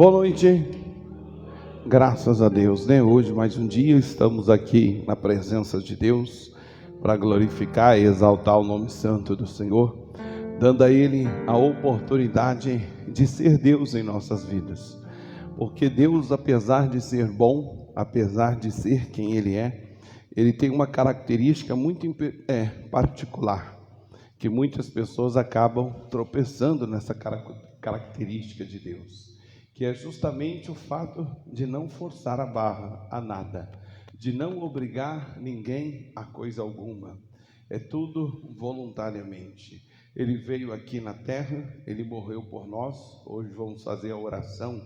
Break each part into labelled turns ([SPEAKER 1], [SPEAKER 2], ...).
[SPEAKER 1] Boa noite, graças a Deus, né? Hoje mais um dia estamos aqui na presença de Deus para glorificar e exaltar o nome santo do Senhor, dando a Ele a oportunidade de ser Deus em nossas vidas, porque Deus, apesar de ser bom, apesar de ser quem Ele tem uma característica muito particular, que muitas pessoas acabam tropeçando nessa característica de Deus, que é justamente o fato de não forçar a barra a nada, de não obrigar ninguém a coisa alguma, é tudo voluntariamente. Ele veio aqui na terra, Ele morreu por nós. Hoje vamos fazer a oração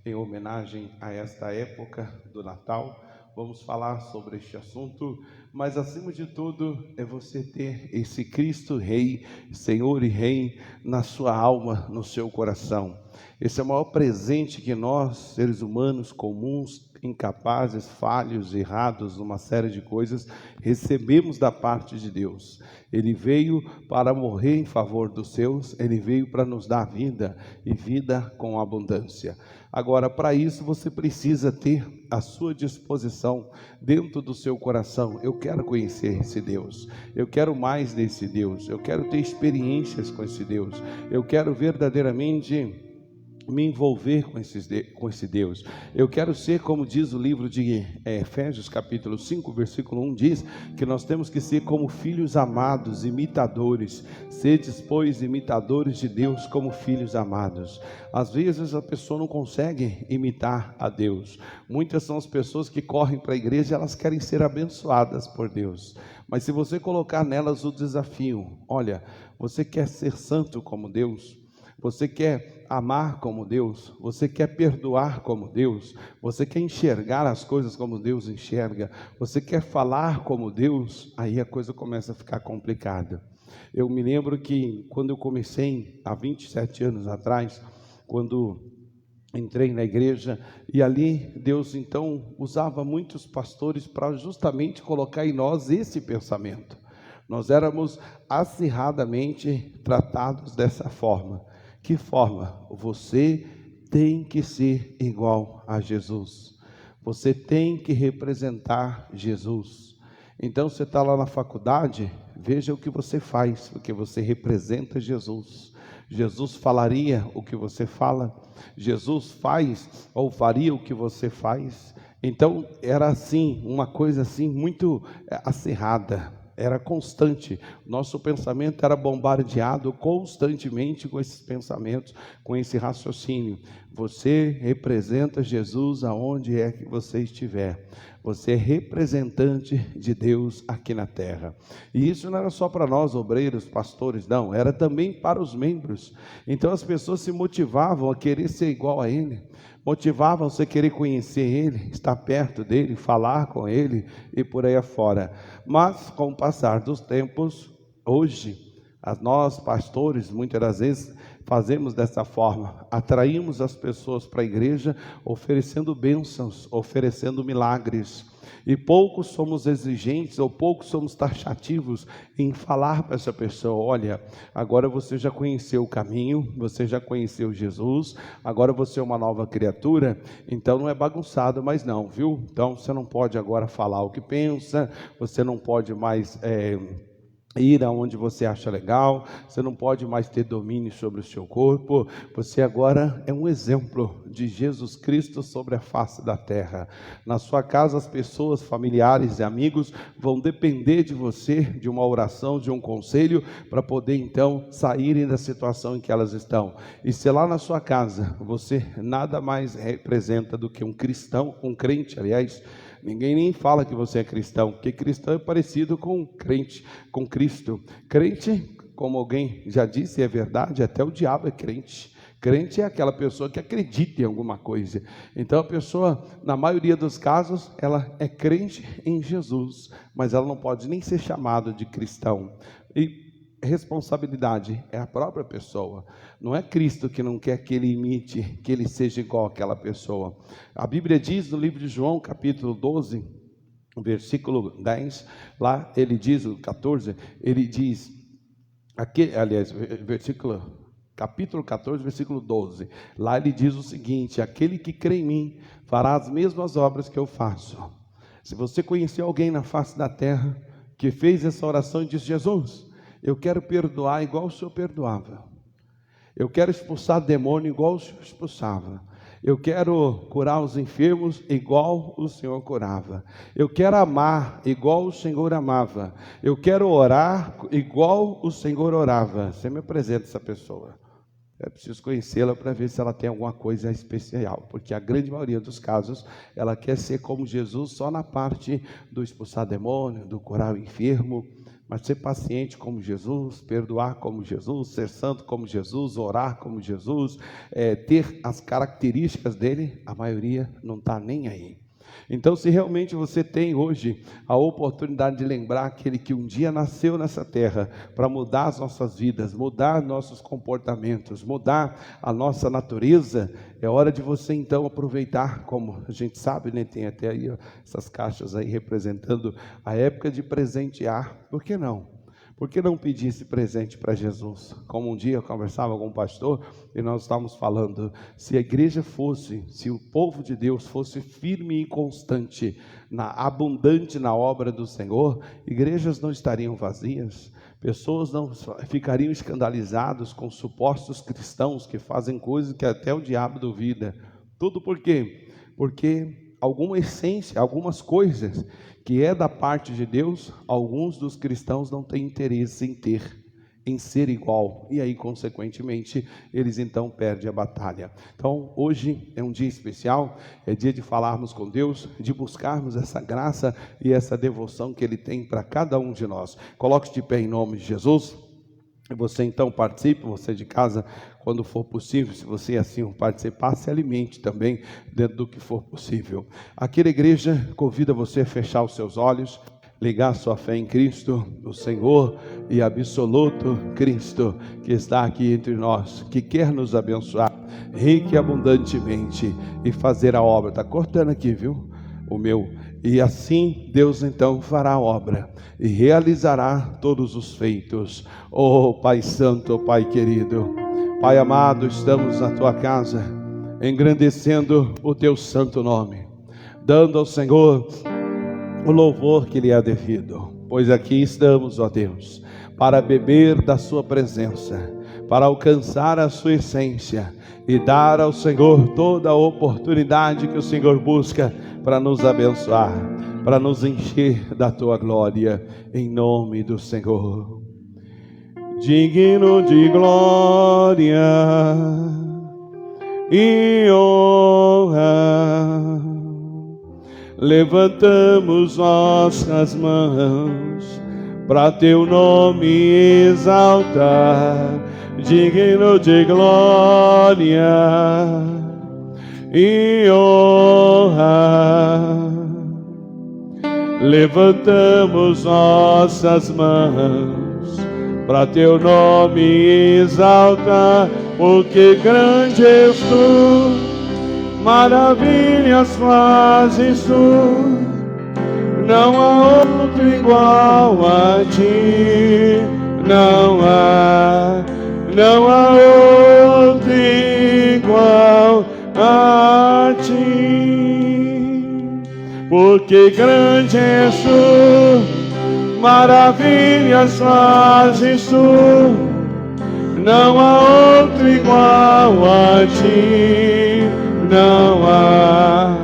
[SPEAKER 1] em homenagem a esta época do Natal. Vamos falar sobre este assunto, mas acima de tudo é você ter esse Cristo Rei, Senhor e Rei na sua alma, no seu coração. Esse é o maior presente que nós, seres humanos comuns, incapazes, falhos, errados, uma série de coisas, recebemos da parte de Deus. Ele veio para morrer em favor dos seus, Ele veio para nos dar vida e vida com abundância. Agora, para isso você precisa ter à sua disposição, dentro do seu coração: eu quero conhecer esse Deus, eu quero mais desse Deus, eu quero ter experiências com esse Deus, eu quero verdadeiramente me envolver com esse Deus. Eu quero ser, como diz o livro de Efésios capítulo 5, versículo 1, diz que nós temos que ser como filhos amados, imitadores. Sedes, pois, imitadores de Deus como filhos amados. Às vezes a pessoa não consegue imitar a Deus. Muitas são as pessoas que correm para a igreja, elas querem ser abençoadas por Deus, mas se você colocar nelas o desafio: olha, você quer ser santo como Deus? Você quer amar como Deus? Você quer perdoar como Deus? Você quer enxergar as coisas como Deus enxerga? Você quer falar como Deus? Aí a coisa começa a ficar complicada. Eu me lembro que quando eu comecei, há 27 anos atrás, quando entrei na igreja, e ali Deus então usava muitos pastores para justamente colocar em nós esse pensamento. Nós éramos acirradamente tratados dessa forma. Que forma? Você tem que ser igual a Jesus. Você tem que representar Jesus. Então você está lá na faculdade, veja o que você faz, porque você representa Jesus. Jesus falaria o que você fala. Jesus faz ou faria o que você faz. Então era assim, uma coisa assim muito acirrada. Era constante, nosso pensamento era bombardeado constantemente com esses pensamentos, com esse raciocínio. Você representa Jesus aonde é que você estiver. Você é representante de Deus aqui na terra. E isso não era só para nós, obreiros, pastores, não. Era também para os membros. Então as pessoas se motivavam a querer ser igual a Ele. Motivavam-se a querer conhecer Ele, estar perto dEle, falar com Ele e por aí afora. Mas com o passar dos tempos, hoje, nós pastores, muitas das vezes, fazemos dessa forma, atraímos as pessoas para a igreja, oferecendo bênçãos, oferecendo milagres, e poucos somos exigentes, ou poucos somos taxativos em falar para essa pessoa: olha, agora você já conheceu o caminho, você já conheceu Jesus, agora você é uma nova criatura, então não é bagunçado mais não, viu? Então você não pode agora falar o que pensa, você não pode mais ir aonde você acha legal, você não pode mais ter domínio sobre o seu corpo, você agora é um exemplo de Jesus Cristo sobre a face da terra. Na sua casa as pessoas, familiares e amigos vão depender de você, de uma oração, de um conselho, para poder então saírem da situação em que elas estão. E se lá na sua casa você nada mais representa do que um cristão, um crente, aliás, ninguém nem fala que você é cristão, porque cristão é parecido com crente, com Cristo. Crente, como alguém já disse, é verdade, até o diabo é crente. Crente é aquela pessoa que acredita em alguma coisa. Então a pessoa, na maioria dos casos, ela é crente em Jesus, mas ela não pode nem ser chamada de cristão. E responsabilidade é a própria pessoa. Não é Cristo que não quer que ele imite, que ele seja igual àquela pessoa. A Bíblia diz no livro de João, capítulo 12, versículo 10, lá ele diz, o 14, ele diz, aqui, aliás, versículo capítulo 14, versículo 12. Lá ele diz o seguinte: aquele que crê em mim fará as mesmas obras que eu faço. Se você conhecer alguém na face da terra que fez essa oração e disse: Jesus, eu quero perdoar igual o Senhor perdoava, eu quero expulsar demônio igual o Senhor expulsava, eu quero curar os enfermos igual o Senhor curava, eu quero amar igual o Senhor amava, eu quero orar igual o Senhor orava. Você me apresenta essa pessoa. É preciso conhecê-la para ver se ela tem alguma coisa especial, porque a grande maioria dos casos ela quer ser como Jesus só na parte do expulsar demônio, do curar o enfermo, mas ser paciente como Jesus, perdoar como Jesus, ser santo como Jesus, orar como Jesus, ter as características dele, a maioria não está nem aí. Então, se realmente você tem hoje a oportunidade de lembrar aquele que um dia nasceu nessa terra para mudar as nossas vidas, mudar nossos comportamentos, mudar a nossa natureza, é hora de você então aproveitar, como a gente sabe, né? Tem até aí essas caixas aí representando a época de presentear. Por que não? Por que não pedir esse presente para Jesus? Como um dia eu conversava com um pastor e nós estávamos falando, se a igreja fosse, se o povo de Deus fosse firme e constante, abundante na obra do Senhor, igrejas não estariam vazias, pessoas não ficariam escandalizadas com supostos cristãos que fazem coisas que até o diabo duvida. Tudo por quê? Porque alguma essência, algumas coisas que é da parte de Deus, alguns dos cristãos não têm interesse em ter, em ser igual, e aí consequentemente eles então perdem a batalha. Então hoje é um dia especial, é dia de falarmos com Deus, de buscarmos essa graça e essa devoção que Ele tem para cada um de nós. Coloque-se de pé em nome de Jesus. Você então participe, você de casa, quando for possível, se você assim participar, se alimente também dentro do que for possível. Aqui na igreja convida você a fechar os seus olhos, ligar sua fé em Cristo, o Senhor e absoluto Cristo, que está aqui entre nós, que quer nos abençoar, rique e abundantemente, e fazer a obra. Está cortando aqui, viu? O meu. E assim Deus então fará a obra e realizará todos os feitos. Oh Pai Santo, Pai querido, Pai amado, estamos na Tua casa, engrandecendo o Teu santo nome, dando ao Senhor o louvor que lhe é devido, pois aqui estamos, ó Deus, para beber da Sua presença, para alcançar a Sua essência e dar ao Senhor toda a oportunidade que o Senhor busca para nos abençoar, para nos encher da Tua glória, em nome do Senhor. Digno de glória e honra, levantamos nossas mãos para Teu nome exaltar. Digno de glória e honra, levantamos nossas mãos para Teu nome exaltar, porque grande és Tu, maravilhas fazes Tu, não há outro igual a Ti, não há outro igual a Ti, porque grande és Tu, maravilhas fazes Tu, não há outro igual a Ti, não há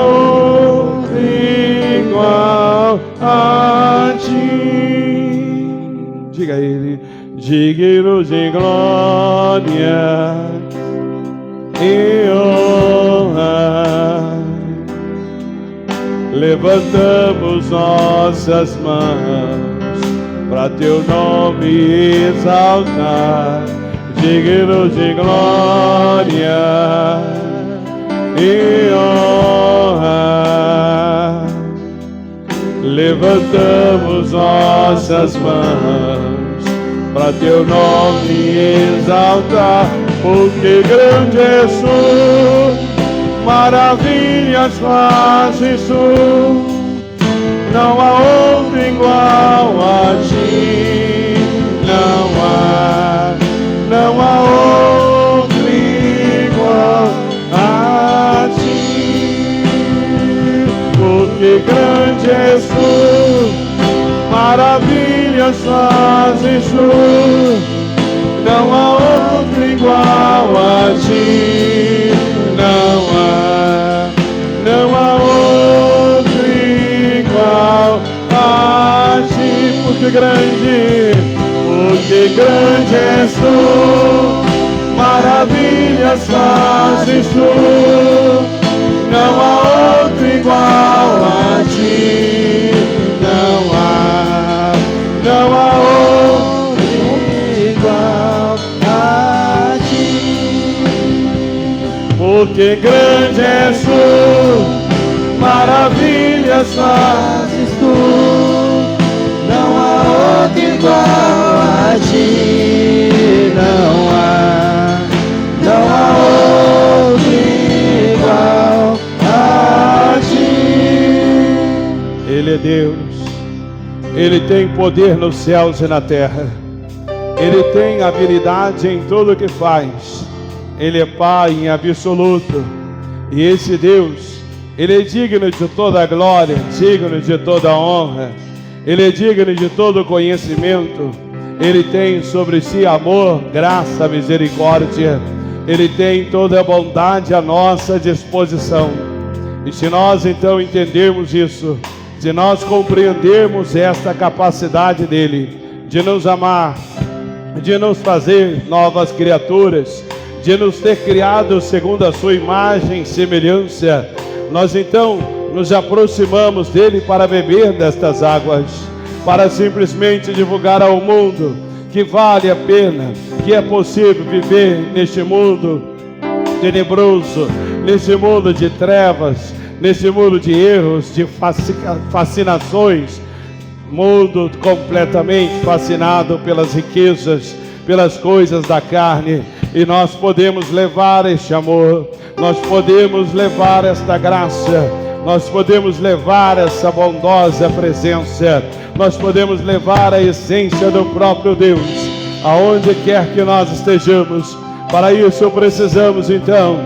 [SPEAKER 1] outro igual a Ti. Diga a Ele: digno de glória e honra, levantamos nossas mãos para Teu nome exaltar. Digno de glória e honra, levantamos nossas mãos para Teu nome exaltar, porque grande és Tu, maravilhas fazes Tu, não há outro igual a Ti, não há maravilhas fazes tu, não há outro igual a ti, não há outro igual a ti, porque grande és tu, maravilhas fazes tu, não há outro igual a ti, não há outro igual a ti, porque grande és tu, maravilhas fazes tu, não há outro igual a ti, não há outro igual a ti. Ele é Deus, Ele tem poder nos céus e na terra, Ele tem habilidade em tudo o que faz, Ele é Pai em absoluto, e esse Deus, Ele é digno de toda a glória, digno de toda a honra, Ele é digno de todo conhecimento, Ele tem sobre si amor, graça, misericórdia, Ele tem toda a bondade à nossa disposição. E se nós então entendermos isso, se nós compreendermos esta capacidade dEle, de nos amar, de nos fazer novas criaturas, de nos ter criado segundo a sua imagem e semelhança, nós então nos aproximamos dEle para beber destas águas, para simplesmente divulgar ao mundo que vale a pena, que é possível viver neste mundo tenebroso, nesse mundo de trevas, nesse mundo de erros, de fascinações, mundo completamente fascinado pelas riquezas, pelas coisas da carne, e nós podemos levar este amor, nós podemos levar esta graça, nós podemos levar essa bondosa presença, nós podemos levar a essência do próprio Deus, aonde quer que nós estejamos. Para isso precisamos então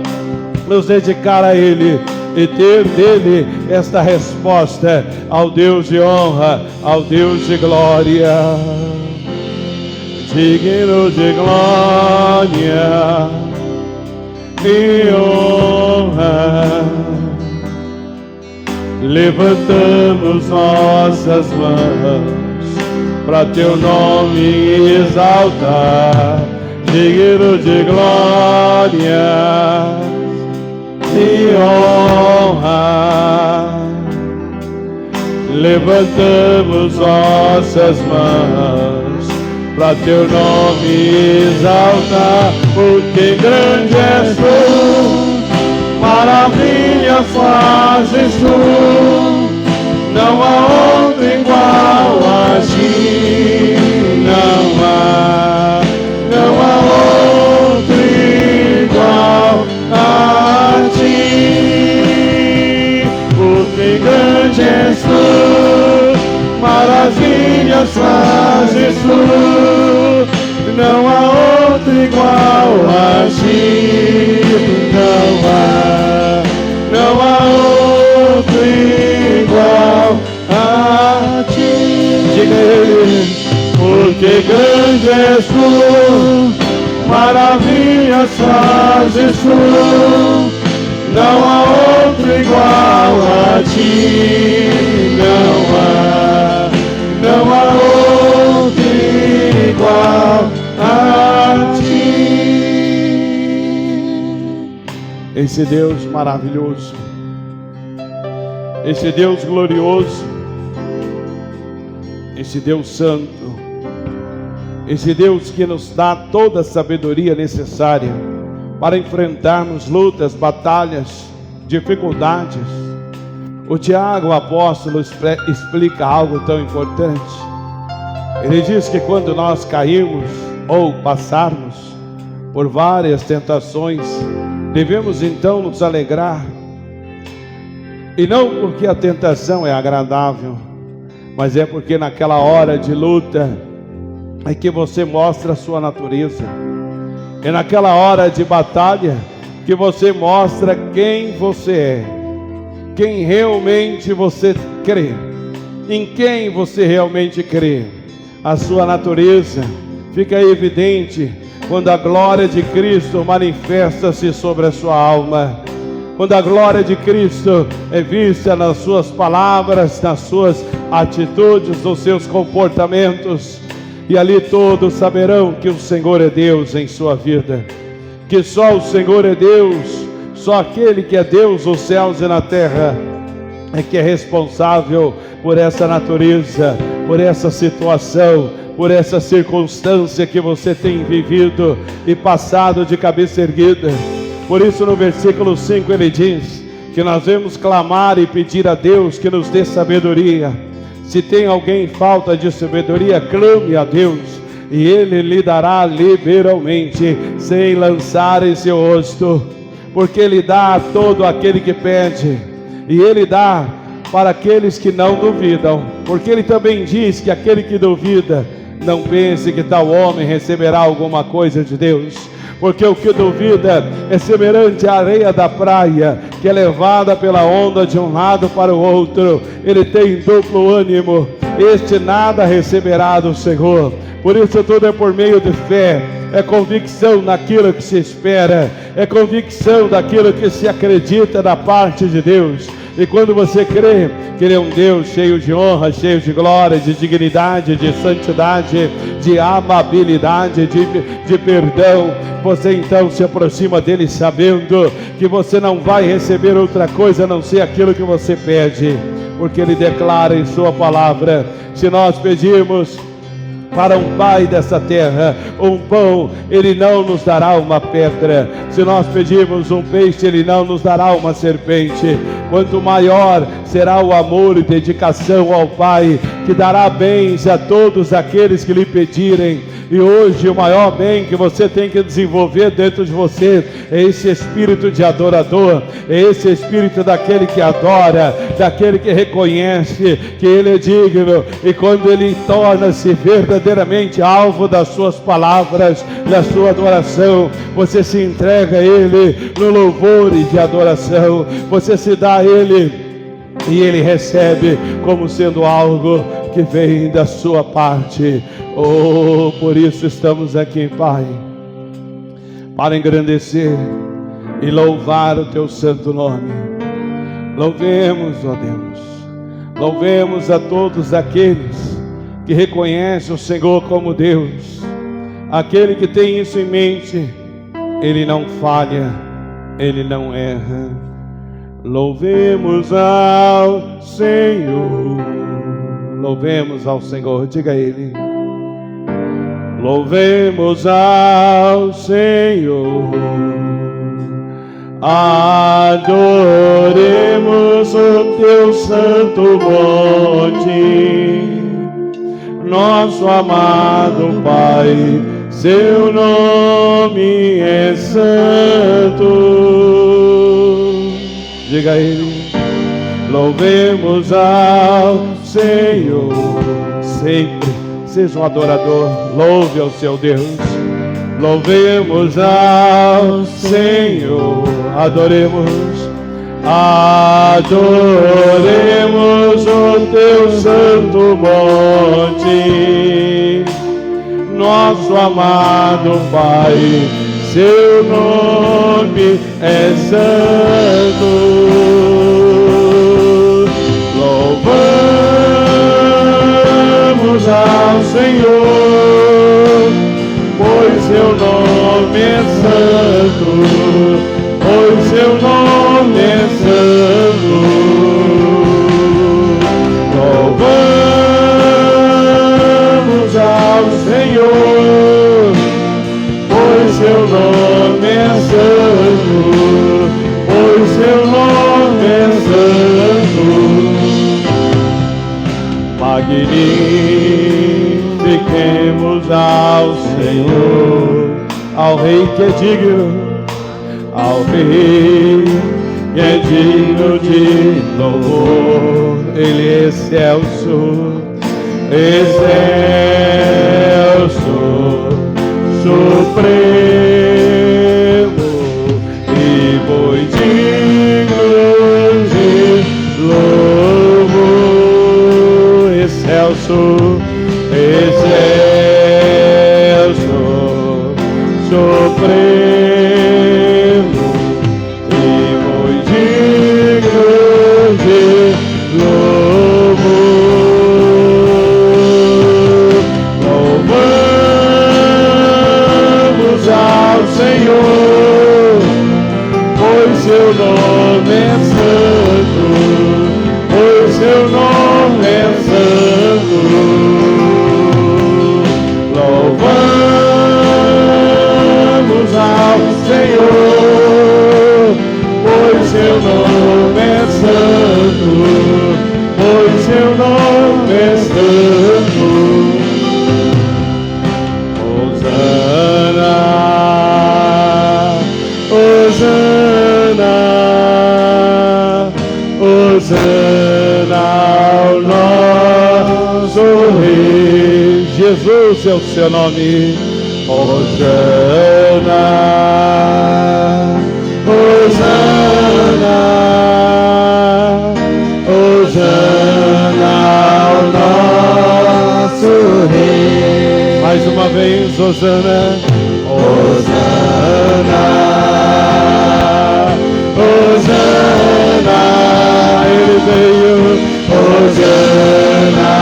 [SPEAKER 1] nos dedicar a Ele e ter dele esta resposta ao Deus de honra, ao Deus de glória, digno de glória e honra. Levantamos nossas mãos para teu nome exaltar, digno de glória e honra. Levantamos nossas mãos para teu nome exaltar, porque grande és tu, maravilha fazes tu, não há outro igual a ti, não há outro igual a ti, porque grande és tu, maravilhas fazes tu, não há outro igual a ti, não há outro igual a ti. Diga ele, porque grande és tu, maravilhas fazes tu, não há outro igual a ti, não há outro igual a ti. Esse Deus maravilhoso, esse Deus glorioso, esse Deus santo, esse Deus que nos dá toda a sabedoria necessária para enfrentarmos lutas, batalhas, dificuldades. O Tiago, o apóstolo, explica algo tão importante. Ele diz que quando nós cairmos ou passarmos por várias tentações, devemos então nos alegrar, e não porque a tentação é agradável, mas é porque naquela hora de luta é que você mostra a sua natureza, é naquela hora de batalha que você mostra quem você é, quem realmente você crê, em quem você realmente crê. A sua natureza fica evidente quando a glória de Cristo manifesta-se sobre a sua alma. Quando a glória de Cristo é vista nas suas palavras, nas suas atitudes, nos seus comportamentos. E ali todos saberão que o Senhor é Deus em sua vida. Que só o Senhor é Deus, só aquele que é Deus nos céus e na terra é que é responsável por essa natureza, por essa situação, por essa circunstância que você tem vivido e passado de cabeça erguida. Por isso no versículo 5 ele diz que nós devemos clamar e pedir a Deus que nos dê sabedoria. Se tem alguém em falta de sabedoria, clame a Deus e Ele lhe dará liberalmente, sem lançar em seu rosto, porque Ele dá a todo aquele que pede, e Ele dá para aqueles que não duvidam, porque Ele também diz que aquele que duvida, não pense que tal homem receberá alguma coisa de Deus, porque o que duvida é semelhante à areia da praia, que é levada pela onda de um lado para o outro. Ele tem duplo ânimo, este nada receberá do Senhor. Por isso tudo é por meio de fé, é convicção naquilo que se espera, é convicção daquilo que se acredita da parte de Deus. E quando você crê que Ele é um Deus cheio de honra, cheio de glória, de dignidade, de santidade, de amabilidade, de perdão, você então se aproxima dEle sabendo que você não vai receber outra coisa a não ser aquilo que você pede, porque Ele declara em sua palavra: se nós pedirmos para um pai dessa terra um pão, Ele não nos dará uma pedra. Se nós pedirmos um peixe, Ele não nos dará uma serpente. Quanto maior será o amor e dedicação ao Pai, que dará bens a todos aqueles que lhe pedirem. E hoje o maior bem que você tem que desenvolver dentro de você é esse espírito de adorador, é esse espírito daquele que adora, daquele que reconhece que Ele é digno. E quando Ele torna-se verdadeiramente alvo das suas palavras, da sua adoração, você se entrega a Ele no louvor e de adoração, você se dá a Ele e Ele recebe como sendo algo que vem da sua parte. Oh, por isso estamos aqui, Pai, para engrandecer e louvar o Teu santo nome. Louvemos, ó Deus, louvemos a todos aqueles que reconhecem o Senhor como Deus. Aquele que tem isso em mente, Ele não falha, Ele não erra. Louvemos ao Senhor, louvemos ao Senhor, diga a Ele. Louvemos ao Senhor, adoremos o Teu santo monte, nosso amado Pai, Seu nome é santo. Diga a Ele. Louvemos ao Senhor sempre. Seja um adorador, louve ao seu Deus. Louvemos ao Senhor, adoremos o Teu santo monte, nosso amado Pai, Seu nome é santo. Louvamos ao Senhor, pois Seu nome é santo, pois Seu nome é santo. Louvamos ao Senhor, pois Seu nome é santo, pois Seu nome é santo. Magnifiquemos ao Senhor, ao Rei que é digno, ao Rei que é digno de louvor. Ele é excelso, excelso, supremo e muito digno de louvor. excelso, excelso, supremo e muito digno de louvor. Louvamos ao Senhor, pois seu nome é santo, pois seu nome é santo. Louvamos ao Senhor, pois seu nome é santo, pois seu nome é santo. Hosana, Hosana, Hosana ao nosso Rei. Jesus é o seu nome. Hosana, Hosana, Hosana ao nosso Rei. Mais uma vez, Hosana, Hosana, Hosana, ele veio. Hosana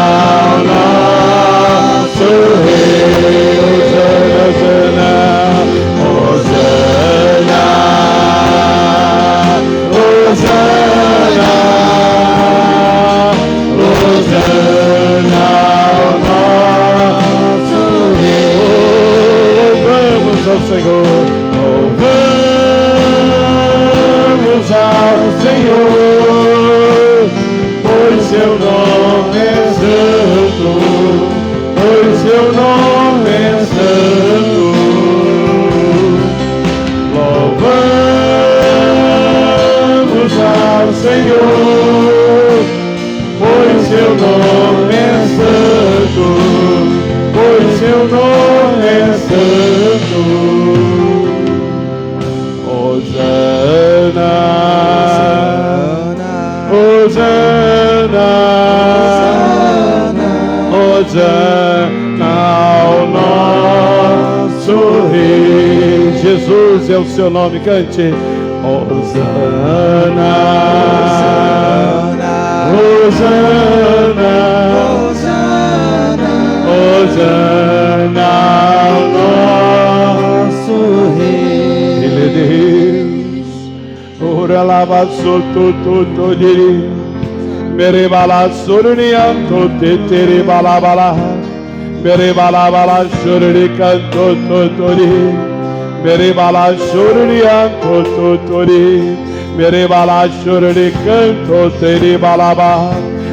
[SPEAKER 1] ao nosso Rei. Hosana, Hosana, Hosana, Hosana ao nosso Rei. Louvamos ao Senhor, louvamos ao Senhor, pois seu nome é santo, pois seu nome é santo. Louvamos ao Senhor, pois seu nome é santo, pois seu nome é santo. Hosana, Hosana, Hosana ao nosso Rei. Jesus é o seu nome, cante. Hosana, Hosana, Hosana ao nosso Rei. Ele é Deus. Ora lava soto tudo diri. Mere bala suruniam tote tere bala bala. Mere bala bala suruni canto totori. Mere bala suruniam totori. Mere bala suruni canto tere bala bala.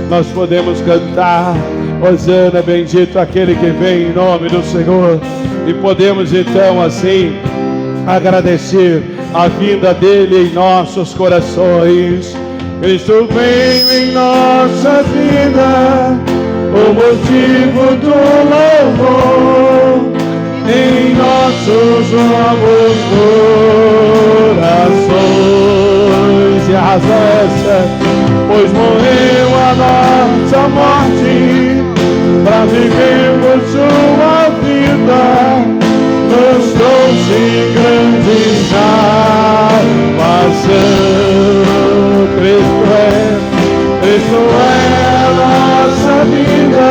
[SPEAKER 1] Nós podemos cantar Hosana, bendito aquele que vem em nome do Senhor. E podemos então assim agradecer a vinda dele em nossos corações. Cristo veio em nossa vida, o motivo do louvor, em nossos novos corações. E a razão é essa, pois morreu a nossa morte, para vivermos sua vida, nos trouxe grande salvação. Cristo é a nossa vida,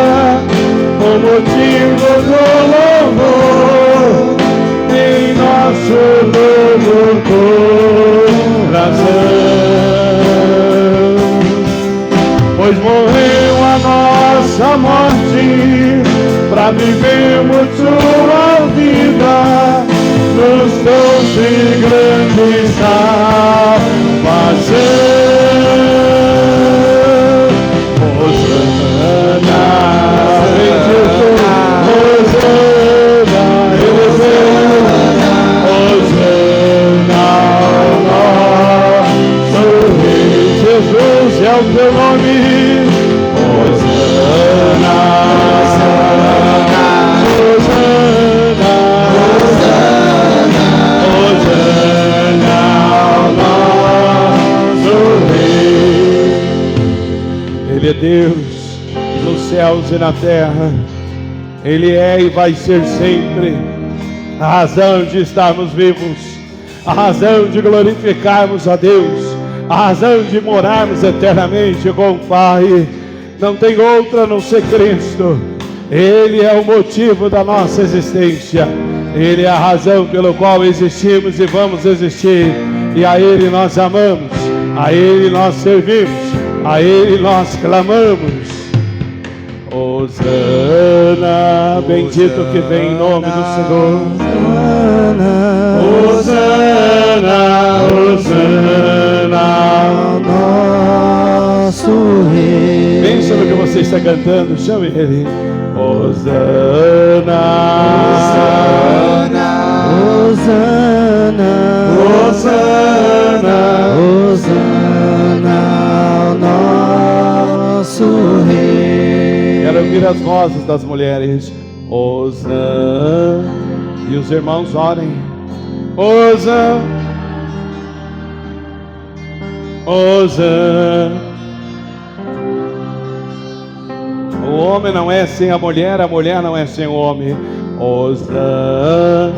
[SPEAKER 1] o motivo do louvor, em nosso novo coração. Pois morreu a nossa morte, para vivermos sua vida, nos trouxe grande salvação. Jesus é o teu nome. Hosana, Hosana, Hosana ao nosso Rei. Ele é Deus no céu céus e na terra. Ele é e vai ser sempre a razão de estarmos vivos, a razão de glorificarmos a Deus, a razão de morarmos eternamente com o Pai. Não tem outra a não ser Cristo. Ele é o motivo da nossa existência. Ele é a razão pelo qual existimos e vamos existir. E a Ele nós amamos, a Ele nós servimos, a Ele nós clamamos. Hosana, bendito que vem em nome do Senhor. Hosana, Hosana,
[SPEAKER 2] nosso Rei.
[SPEAKER 1] Pensa no que você está cantando, chame Ele. Hosana,
[SPEAKER 2] Hosana,
[SPEAKER 1] Hosana,
[SPEAKER 2] Hosana, nosso Rei.
[SPEAKER 1] Quero ouvir as vozes das mulheres. Hosana. E os irmãos orem. Hosana, Hosana. O homem não é sem a mulher não é sem o homem. Hosana.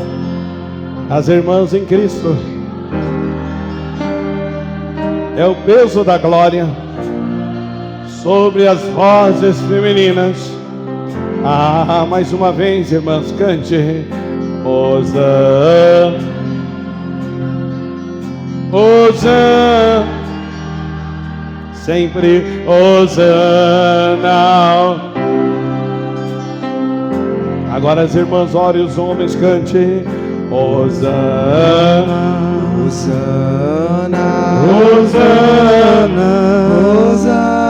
[SPEAKER 1] As irmãs em Cristo. É o peso da glória sobre as vozes femininas. Ah, mais uma vez, irmãs, cante. Hosana, Hosana, sempre Hosana. Agora as irmãs orem, os homens cante. Hosana,
[SPEAKER 2] Hosana,
[SPEAKER 1] Hosana,
[SPEAKER 2] Hosana,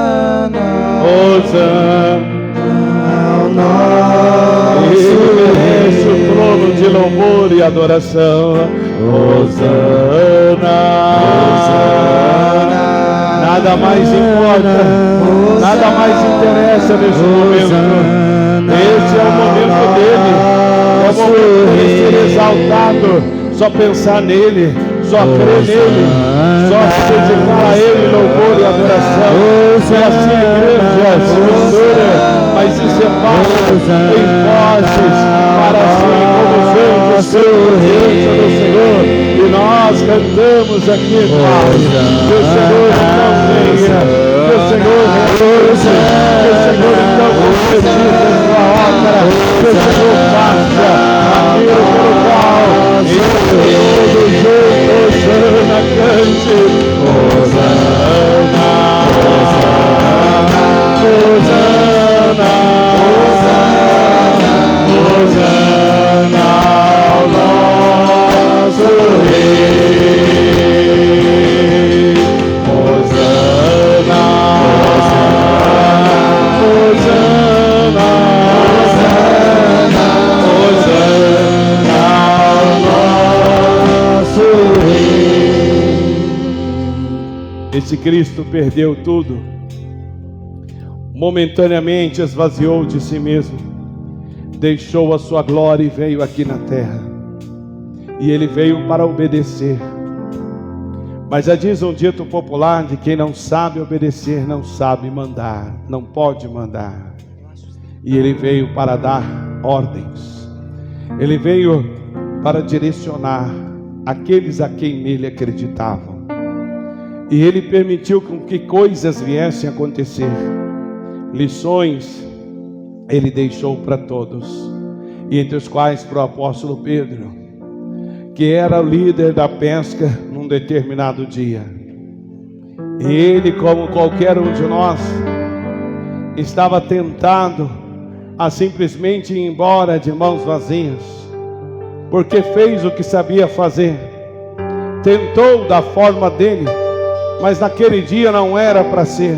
[SPEAKER 1] Hosana.
[SPEAKER 2] ao nosso
[SPEAKER 1] Ele merece o
[SPEAKER 2] Rei.
[SPEAKER 1] trono de louvor e adoração. Hosana,
[SPEAKER 2] Hosana,
[SPEAKER 1] nada mais importa, nada mais interessa nesse momento. Esse é o momento dele, é o momento de ser exaltado. Só pensar nele, só crer nele, só se dedicar a ele louvor e adoração. E assim, igreja, se mistura, mas se separa em vozes, para assim como os anjos cantam presença do Senhor. E nós cantamos aqui, Pai, que o Senhor então venha, que o Senhor realize, que o Senhor então concretize a sua obra, que o Senhor faça aquilo pelo qual ele todo jeito, Hosana, cante. Hosana, Hosana, Hosana, ao nosso Rei. Hosana, Hosana, Hosana, ao nosso Rei. Esse Cristo perdeu tudo. Momentaneamente esvaziou de si mesmo, deixou a sua glória e veio aqui na terra. E ele veio para obedecer. Mas já diz um dito popular de quem não sabe obedecer, não sabe mandar, não pode mandar. E ele veio para dar ordens. Ele veio para direcionar aqueles a quem nele acreditavam. E ele permitiu com que coisas viessem a acontecer. Lições ele deixou para todos, e entre os quais para o apóstolo Pedro, que era o líder da pesca num determinado dia. E ele, como qualquer um de nós, estava tentado a simplesmente ir embora de mãos vazias, porque fez o que sabia fazer, tentou da forma dele, mas naquele dia não era para ser.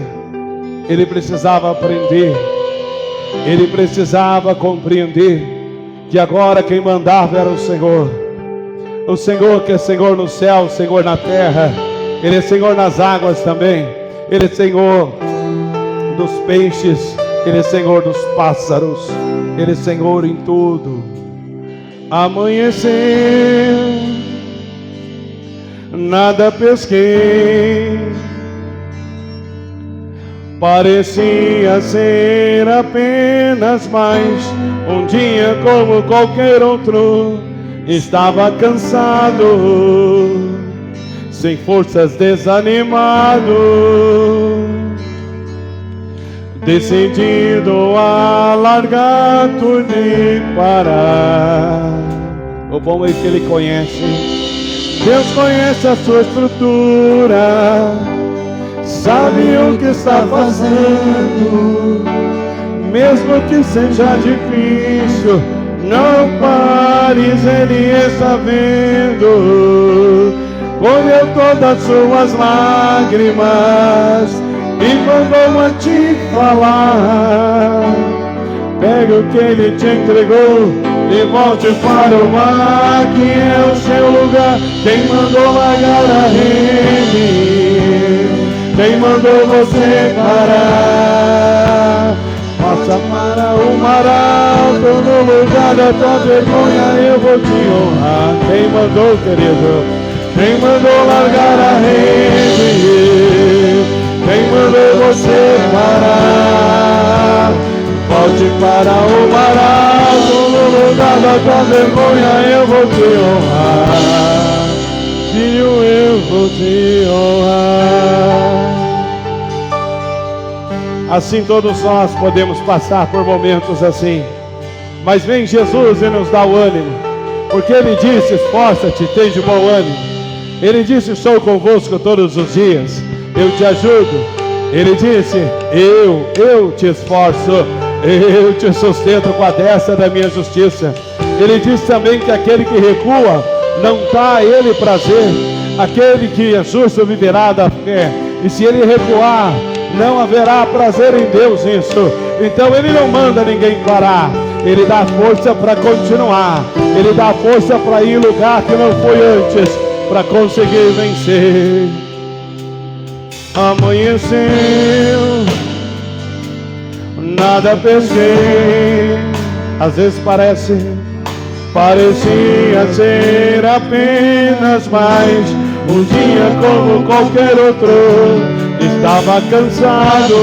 [SPEAKER 1] Ele precisava aprender, ele precisava compreender que agora quem mandava era o Senhor que é Senhor no céu, Senhor na terra. Ele é Senhor nas águas também, ele é Senhor dos peixes, ele é Senhor dos pássaros, ele é Senhor em tudo. Amanheceu, nada pesquei, Parecia ser apenas mais um dia como qualquer outro. Estava cansado, sem forças, desanimado, decidido a largar tudo e parar. O bom é que Ele conhece. Deus conhece a sua estrutura, sabe o que está fazendo. Mesmo que seja difícil, não pares, Ele está vendo. Colheu todas suas lágrimas e mandou a te falar. Pegue o que Ele te entregou e volte para o mar, que é o seu lugar. Quem mandou largar a rede? Quem mandou você parar? Passa para o mar alto, no lugar da tua vergonha eu vou te honrar. Quem mandou, querido? Quem mandou largar a rede? Quem mandou você parar? Volte para o mar alto, no lugar da tua vergonha eu vou te honrar. Filho, eu vou te honrar. Assim todos nós podemos passar por momentos assim, mas vem Jesus e nos dá o ânimo, porque Ele disse: esforça-te, tem de bom ânimo. Ele disse: estou convosco todos os dias, eu te ajudo. Ele disse: eu te esforço, eu te sustento com a destra da minha justiça. Ele disse também que aquele que recua, não dá a ele prazer. Aquele que é justo viverá da fé, e se ele recuar, não haverá prazer em Deus nisso. Então Ele não manda ninguém parar, Ele dá força para continuar, Ele dá força para ir em lugar que não foi antes, para conseguir vencer. Amanheceu, nada pesquei. Às vezes parecia ser apenas mais um dia como qualquer outro. Estava cansado,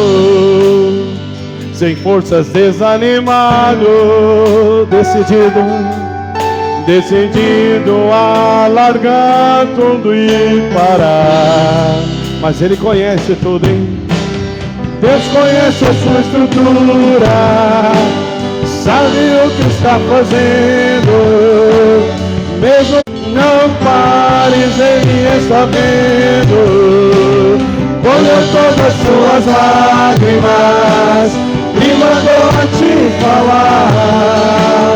[SPEAKER 1] sem forças, desanimado, decidido a largar tudo e parar. Mas Ele conhece tudo, hein? Deus conhece a sua estrutura, sabe o que está fazendo. Mesmo não pares, Ele está vendo. Colheu todas suas lágrimas e mandou a te falar.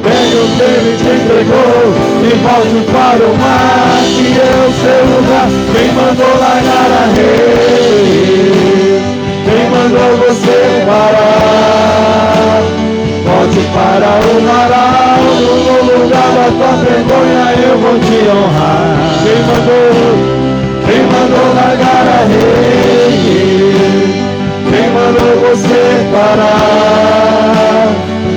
[SPEAKER 1] Pegue o que Ele te entregou e volte para o mar, que é o seu lugar. Quem mandou largar a rede? Quem mandou você parar? Volte para o mar alto, no lugar da tua vergonha eu vou te honrar. Quem mandou largar a rede? Quem mandou você parar?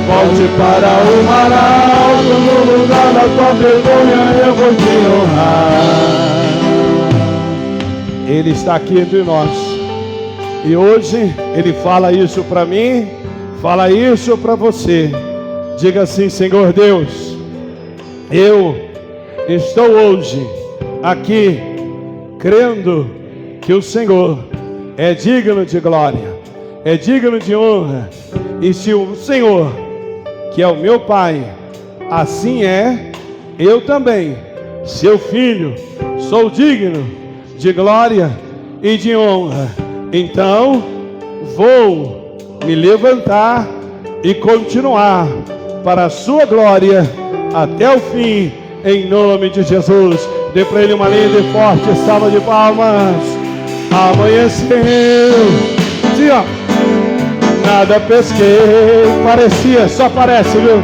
[SPEAKER 1] Volte para o mar alto, no lugar da tua vergonha eu vou te honrar. Ele está aqui entre nós, e hoje Ele fala isso para mim, fala isso para você. Diga assim: Senhor Deus, eu estou hoje aqui crendo que o Senhor é digno de glória, é digno de honra. E se o Senhor, que é o meu Pai, assim é, eu também, seu filho, sou digno de glória e de honra. Então vou me levantar e continuar para a sua glória até o fim, em nome de Jesus. Dê para Ele uma linda e forte salva de palmas. Amanheceu, dia, nada pesquei. Parecia, só parece, viu?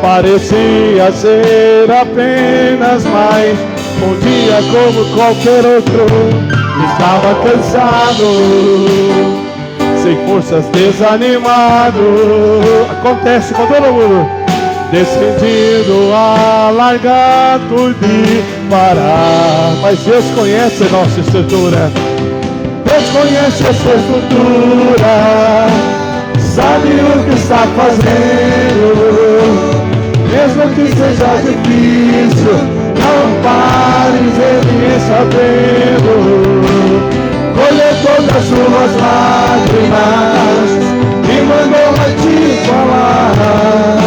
[SPEAKER 1] Parecia ser apenas mais um dia como qualquer outro. Estava cansado, sem forças, desanimado. Acontece com todo mundo. Decidido a largar tudo e parar. Mas Deus conhece a nossa estrutura. Deus conhece a sua estrutura, sabe o que está fazendo. Mesmo que seja difícil, não pares, Ele está vendo. Colheu todas as suas lágrimas e mandou a te falar.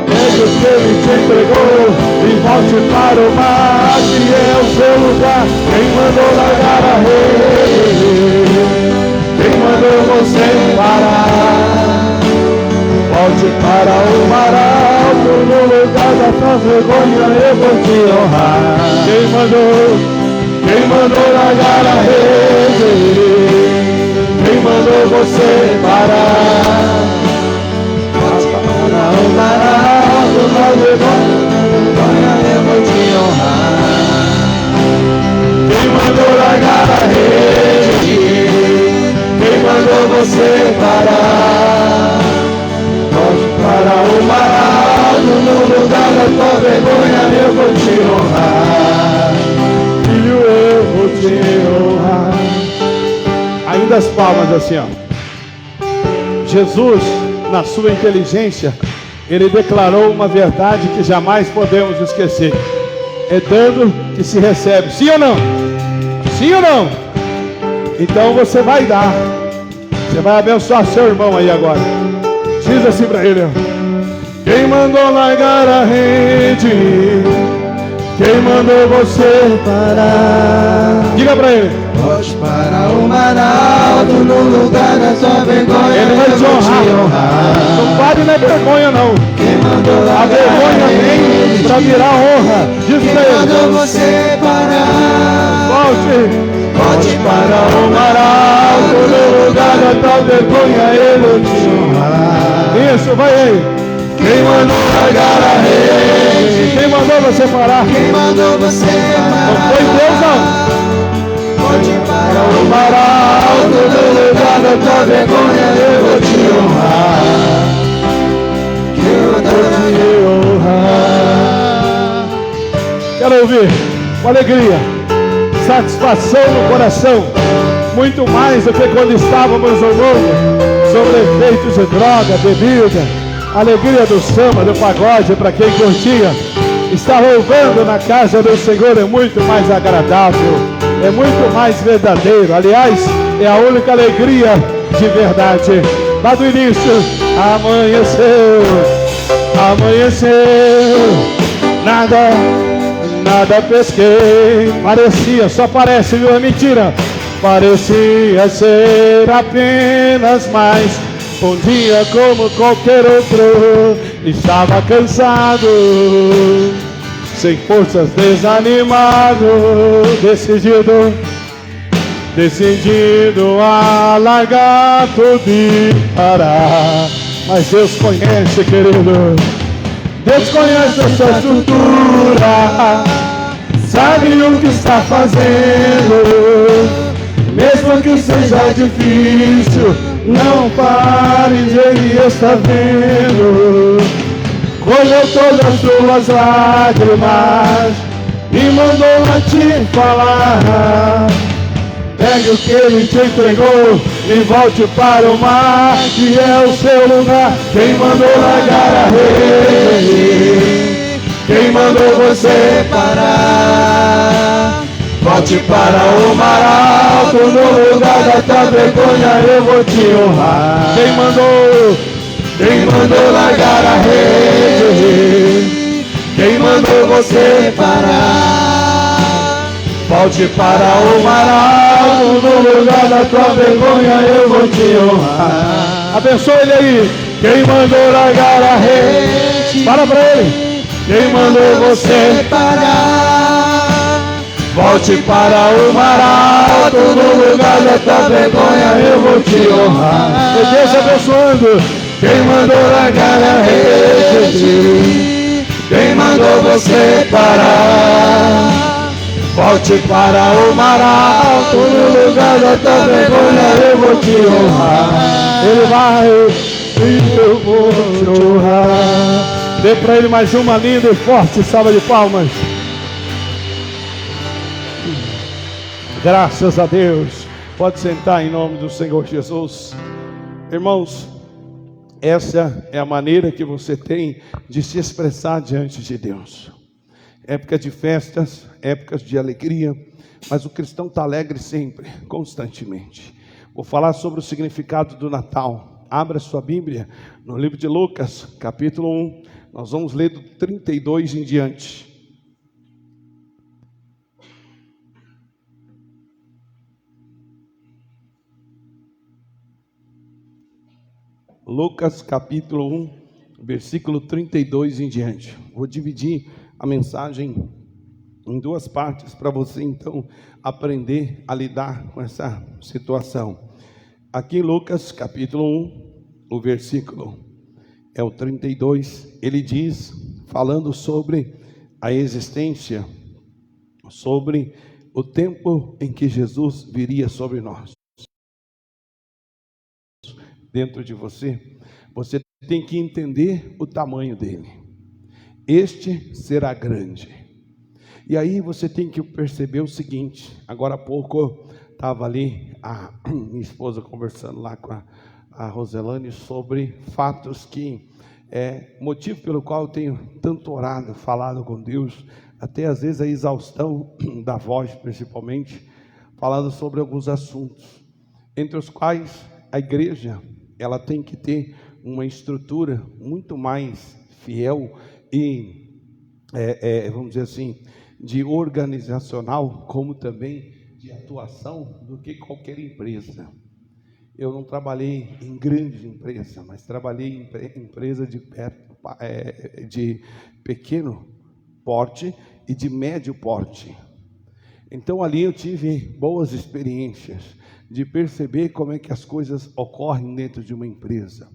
[SPEAKER 1] Pegue o que Ele te entregou e volte para o mar, que é o seu lugar. Quem mandou largar a rede? Quem mandou você parar? Volte para o mar alto, no lugar da tua vergonha eu vou te honrar. Quem mandou largar a rede? Quem mandou você parar? Volte para o mar alto, no vergonha eu vou te honrar. Quem mandou largar a rede? Quem mandou você parar? Volte para o mar alto, no lugar da tua vergonha eu vou te honrar. Filho, eu vou te honrar. Ainda as palmas assim, ó. Jesus, na sua inteligência, Ele declarou uma verdade que jamais podemos esquecer. É dando que se recebe. Sim ou não? Sim ou não? Então você vai dar. Você vai abençoar seu irmão aí agora. Diz assim para ele: quem mandou largar a rede? Quem mandou você parar? Diga para ele: volte para o mar alto, no lugar da sua vergonha. Ele vai te honrar. Não pare na vergonha não. Quem mandou largar a vergonha vem para virar honra. Diz para ele: quem mandou você parar? Volte para o mar alto, no lugar da tua vergonha eu vou te honrar. Isso, vai aí. Quem mandou largar a rede? Quem mandou você parar? Quem mandou você parar? Não foi Deus não. Volte para o mar alto, no lugar da tua vergonha eu vou te honrar. Eu vou te honrar. Quero ouvir com alegria, satisfação no coração, muito mais do que quando estávamos no mundo, sobre efeitos de droga, bebida. Alegria do samba, do pagode, para quem curtia. Estar louvando na casa do Senhor é muito mais agradável, é muito mais verdadeiro. Aliás, é a única alegria de verdade. Lá do início, amanheceu, nada pesquei. Parecia, só parece, viu? É mentira. Parecia ser apenas mais um dia como qualquer outro. Estava cansado, sem forças, desanimado, decidido a largar tudo e parar. Mas Deus conhece, querido, Deus conhece a sua estrutura, sabe o que está fazendo. Mesmo que seja difícil, não pares, Ele está vendo. Colheu todas as suas lágrimas e mandou a te falar. Pegue o que Ele te entregou e volte para o mar, que é o seu lugar. Quem mandou largar a rede? Quem mandou você parar? Volte para o mar alto, no lugar da tua vergonha eu vou te honrar. Quem mandou largar a rede? Quem mandou você parar? Volte para o mar alto, no lugar da tua vergonha eu vou te honrar. Abençoe ele aí. Quem mandou largar a rede? Para ele. Quem mandou você parar? Volte para o mar alto, no lugar da tua vergonha eu vou te honrar. E Deus abençoando. Quem mandou largar a rede? Quem mandou você parar? Volte para o mar alto, no lugar da tua vergonha eu vou te honrar. Ele vai e eu vou te honrar. Dê para ele mais uma linda e forte salva de palmas. Graças a Deus. Pode sentar em nome do Senhor Jesus. Irmãos, essa é a maneira que você tem de se expressar diante de Deus. Época de festas, épocas de alegria, mas o cristão está alegre sempre, constantemente. Vou falar sobre o significado do Natal. Abra sua Bíblia no livro de Lucas, capítulo 1. Nós vamos ler do 32 em diante. Lucas capítulo 1, versículo 32 em diante. Vou dividir a mensagem em duas partes para você então aprender a lidar com essa situação. Aqui em Lucas capítulo 1, o versículo é o 32, ele diz, falando sobre a existência, sobre o tempo em que Jesus viria sobre nós. Dentro de você, você tem que entender o tamanho dele. Este será grande. E aí você tem que perceber o seguinte, agora há pouco estava ali a minha esposa conversando lá com a Roselane sobre fatos que é motivo pelo qual eu tenho tanto orado, falado com Deus, até às vezes a exaustão da voz principalmente, falando sobre alguns assuntos, entre os quais a igreja ela tem que ter uma estrutura muito mais fiel e, vamos dizer assim, de organizacional, como também de atuação do que qualquer empresa. Eu não trabalhei em grande empresa, mas trabalhei em empresa de pequeno porte e de médio porte. Então ali eu tive boas experiências de perceber como é que as coisas ocorrem dentro de uma empresa.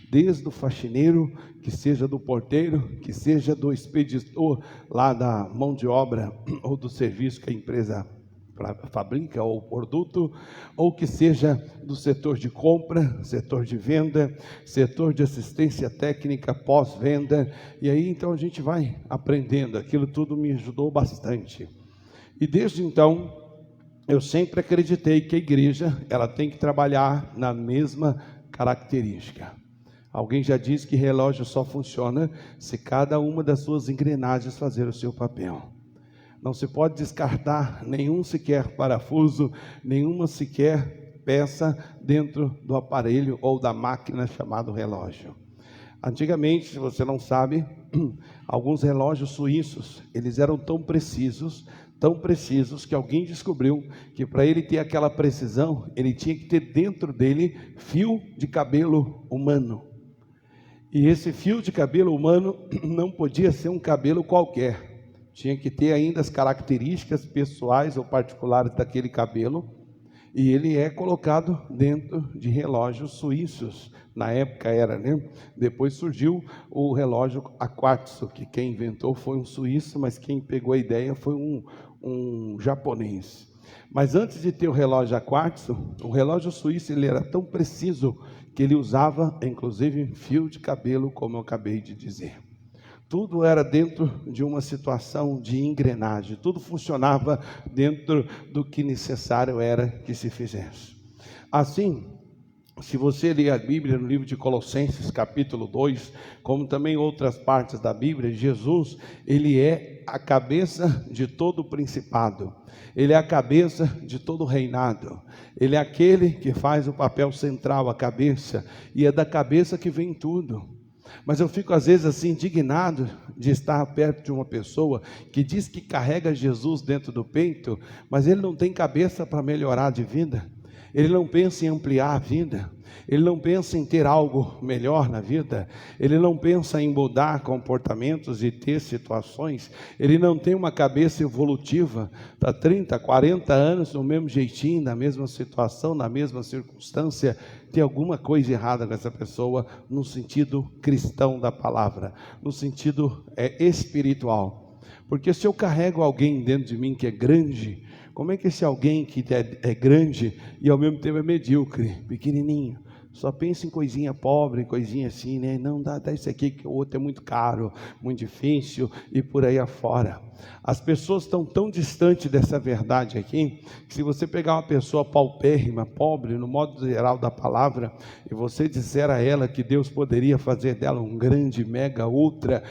[SPEAKER 1] Desde o faxineiro, que seja do porteiro, que seja do expeditor lá da mão de obra ou do serviço que a empresa fabrica ou produto, ou que seja do setor de compra, setor de venda, setor de assistência técnica pós-venda. E aí então a gente vai aprendendo, aquilo tudo me ajudou bastante. E desde então, eu sempre acreditei que a igreja, ela tem que trabalhar na mesma característica. Alguém já disse que relógio só funciona se cada uma das suas engrenagens fazer o seu papel. Não se pode descartar nenhum sequer parafuso, nenhuma sequer peça dentro do aparelho ou da máquina chamado relógio. Antigamente, se você não sabe, alguns relógios suíços, eles eram tão precisos que alguém descobriu que para ele ter aquela precisão, ele tinha que ter dentro dele fio de cabelo humano. E esse fio de cabelo humano não podia ser um cabelo qualquer. Tinha que ter ainda as características pessoais ou particulares daquele cabelo. E ele é colocado dentro de relógios suíços. Na época era, né? Depois surgiu o relógio a quartzo, que quem inventou foi um suíço, mas quem pegou a ideia foi um japonês. Mas antes de ter o relógio a quartzo, o relógio suíço ele era tão preciso que ele usava, inclusive, fio de cabelo, como eu acabei de dizer. Tudo era dentro de uma situação de engrenagem, tudo funcionava dentro do que necessário era que se fizesse. Assim, se você ler a Bíblia no livro de Colossenses, capítulo 2, como também outras partes da Bíblia, Jesus, ele é a cabeça de todo o principado, ele é a cabeça de todo o reinado, ele é aquele que faz o papel central, a cabeça, e é da cabeça que vem tudo. Mas eu fico às vezes assim indignado de estar perto de uma pessoa que diz que carrega Jesus dentro do peito, mas ele não tem cabeça para melhorar de vida. Ele não pensa em ampliar a vida, ele não pensa em ter algo melhor na vida, ele não pensa em mudar comportamentos e ter situações, ele não tem uma cabeça evolutiva, está 30, 40 anos no mesmo jeitinho, na mesma situação, na mesma circunstância. Tem alguma coisa errada com essa pessoa no sentido cristão da palavra, no sentido espiritual. Porque se eu carrego alguém dentro de mim que é grande, como é que esse alguém que é grande e ao mesmo tempo é medíocre, pequenininho, Só pensa em coisinha pobre, coisinha assim, né? Não, dá isso aqui, que o outro é muito caro, muito difícil, e por aí afora. As pessoas estão tão distantes dessa verdade aqui, que se você pegar uma pessoa paupérrima, pobre, no modo geral da palavra, e você disser a ela que Deus poderia fazer dela um grande, mega, ultra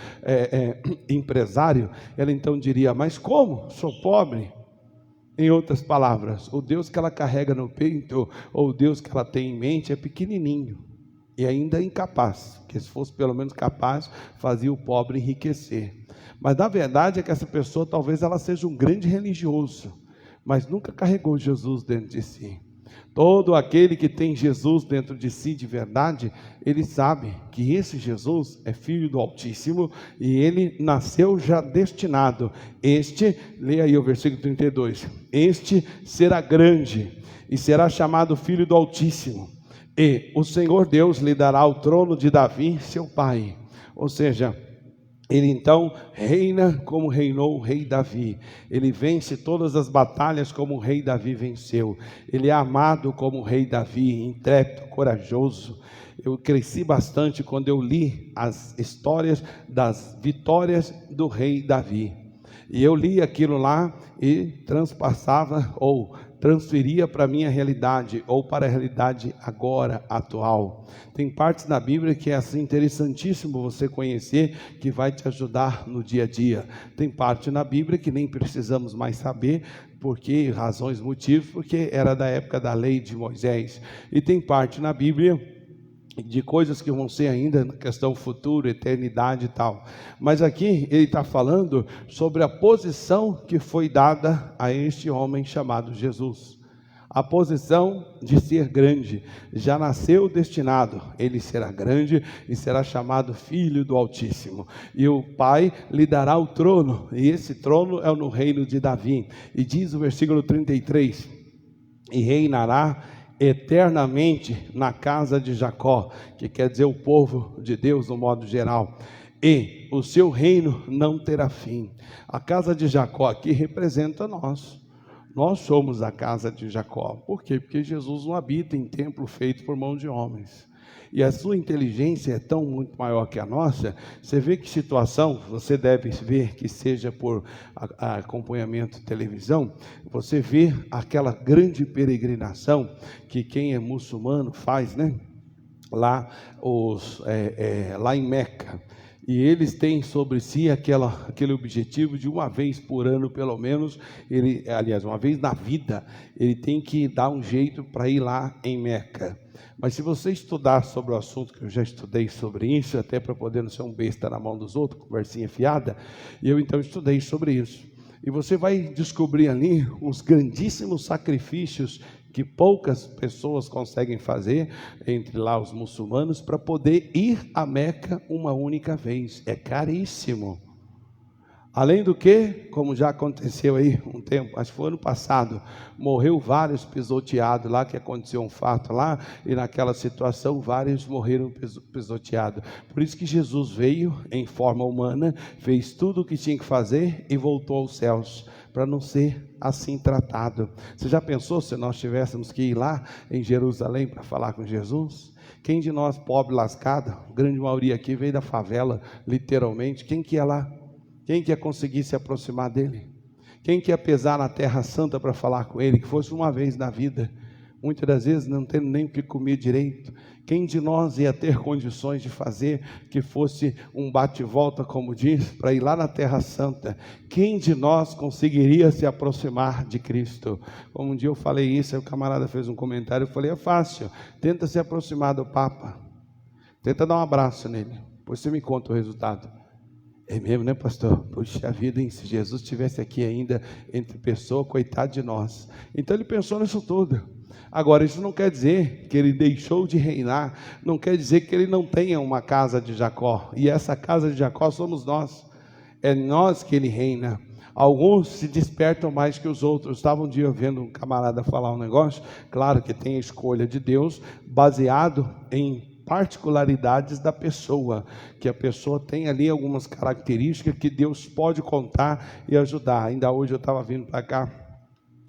[SPEAKER 1] empresário, ela então diria, mas como? Sou pobre. Em outras palavras, o Deus que ela carrega no peito, ou o Deus que ela tem em mente, é pequenininho e ainda incapaz, que se fosse pelo menos capaz, fazia o pobre enriquecer. Mas na verdade é que essa pessoa talvez ela seja um grande religioso, mas nunca carregou Jesus dentro de si. Todo aquele que tem Jesus dentro de si de verdade, ele sabe que esse Jesus é filho do Altíssimo e ele nasceu já destinado. Leia aí o versículo 32, este será grande e será chamado filho do Altíssimo. E o Senhor Deus lhe dará o trono de Davi, seu pai. Ou seja, ele então reina como reinou o rei Davi. Ele vence todas as batalhas como o rei Davi venceu. Ele é amado como o rei Davi, intrépido, corajoso. Eu cresci bastante quando eu li as histórias das vitórias do rei Davi. E eu li aquilo lá e transpassava ou transferia para a minha realidade ou para a realidade agora, atual. Tem partes da Bíblia que é assim interessantíssimo você conhecer, que vai te ajudar no dia a dia. Tem parte na Bíblia que nem precisamos mais saber, porque razões, motivos, porque era da época da lei de Moisés. E tem parte na Bíblia de coisas que vão ser ainda na questão futura, eternidade e tal. Mas aqui ele está falando sobre a posição que foi dada a este homem chamado Jesus. A posição de ser grande, já nasceu destinado, ele será grande e será chamado Filho do Altíssimo. E o Pai lhe dará o trono, e esse trono é no reino de Davi. E diz o versículo 33, e reinará eternamente na casa de Jacó, que quer dizer o povo de Deus no modo geral, e o seu reino não terá fim. A casa de Jacó aqui representa nós somos a casa de Jacó. Por quê? Porque Jesus não habita em templo feito por mão de homens. E a sua inteligência é tão muito maior que a nossa. Você vê que situação, você deve ver que seja por acompanhamento de televisão, você vê aquela grande peregrinação que quem é muçulmano faz, né? Lá em Meca. E eles têm sobre si aquele objetivo de uma vez por ano, pelo menos, uma vez na vida, ele tem que dar um jeito para ir lá em Meca. Mas se você estudar sobre o assunto, que eu já estudei sobre isso, até para poder não ser um besta na mão dos outros, conversinha fiada, e eu então estudei sobre isso. E você vai descobrir ali uns grandíssimos sacrifícios que poucas pessoas conseguem fazer, entre lá os muçulmanos, para poder ir a Meca uma única vez. É caríssimo. Além do que, como já aconteceu aí um tempo, acho que foi ano passado, morreu vários pisoteados lá, que aconteceu um fato lá, e naquela situação vários morreram pisoteados. Por isso que Jesus veio em forma humana, fez tudo o que tinha que fazer e voltou aos céus, para não ser assim tratado. Você já pensou se nós tivéssemos que ir lá em Jerusalém para falar com Jesus? Quem de nós, pobre, lascado, a grande maioria aqui veio da favela, literalmente, quem que ia lá? Quem que ia conseguir se aproximar dele? Quem que ia pesar na terra santa para falar com ele, que fosse uma vez na vida? Muitas das vezes não tendo nem o que comer direito. Quem de nós ia ter condições de fazer que fosse um bate-volta, como diz, para ir lá na terra santa? Quem de nós conseguiria se aproximar de Cristo? Como um dia eu falei isso, aí o camarada fez um comentário, eu falei, é fácil, tenta se aproximar do Papa, tenta dar um abraço nele, depois você me conta o resultado. É mesmo, né, pastor? Puxa vida, hein? Se Jesus estivesse aqui ainda entre pessoas, coitado de nós. Então ele pensou nisso tudo. Agora, isso não quer dizer que ele deixou de reinar, não quer dizer que ele não tenha uma casa de Jacó. E essa casa de Jacó somos nós. É nós que ele reina. Alguns se despertam mais que os outros. Estava um dia vendo um camarada falar um negócio. Claro que tem a escolha de Deus, baseado em particularidades da pessoa, que a pessoa tem ali algumas características que Deus pode contar e ajudar. Ainda hoje eu estava vindo para cá,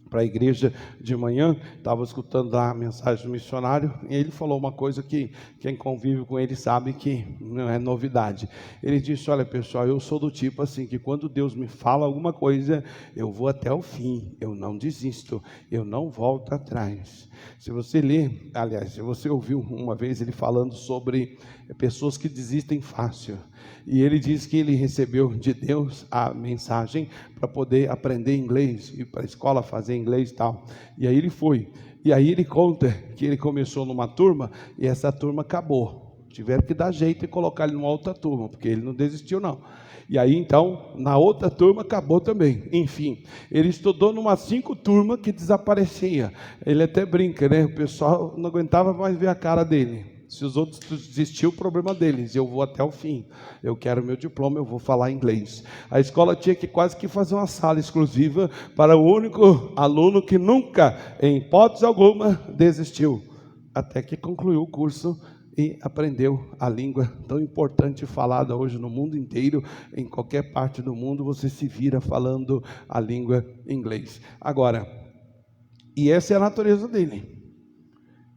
[SPEAKER 1] para a igreja de manhã, estava escutando lá a mensagem do missionário, e ele falou uma coisa que quem convive com ele sabe que não é novidade. Ele disse: olha pessoal, eu sou do tipo assim, que quando Deus me fala alguma coisa, eu vou até o fim, eu não desisto, eu não volto atrás. Se você ler, aliás, se você ouviu uma vez ele falando sobre pessoas que desistem fácil, e ele diz que ele recebeu de Deus a mensagem para poder aprender inglês, ir para a escola fazer inglês e tal, e aí ele foi, e aí ele conta que ele começou numa turma, e essa turma acabou, tiveram que dar jeito e colocar ele numa outra turma, porque ele não desistiu não, e aí então, na outra turma acabou também, enfim, ele estudou numa 5 turmas que desaparecia, ele até brinca, né, o pessoal não aguentava mais ver a cara dele. Se os outros desistiram, o problema deles, eu vou até o fim, eu quero meu diploma, eu vou falar inglês. A escola tinha que quase que fazer uma sala exclusiva para o único aluno que nunca, em hipótese alguma, desistiu, até que concluiu o curso e aprendeu a língua tão importante falada hoje no mundo inteiro, em qualquer parte do mundo você se vira falando a língua inglês. Agora, e essa é a natureza dele.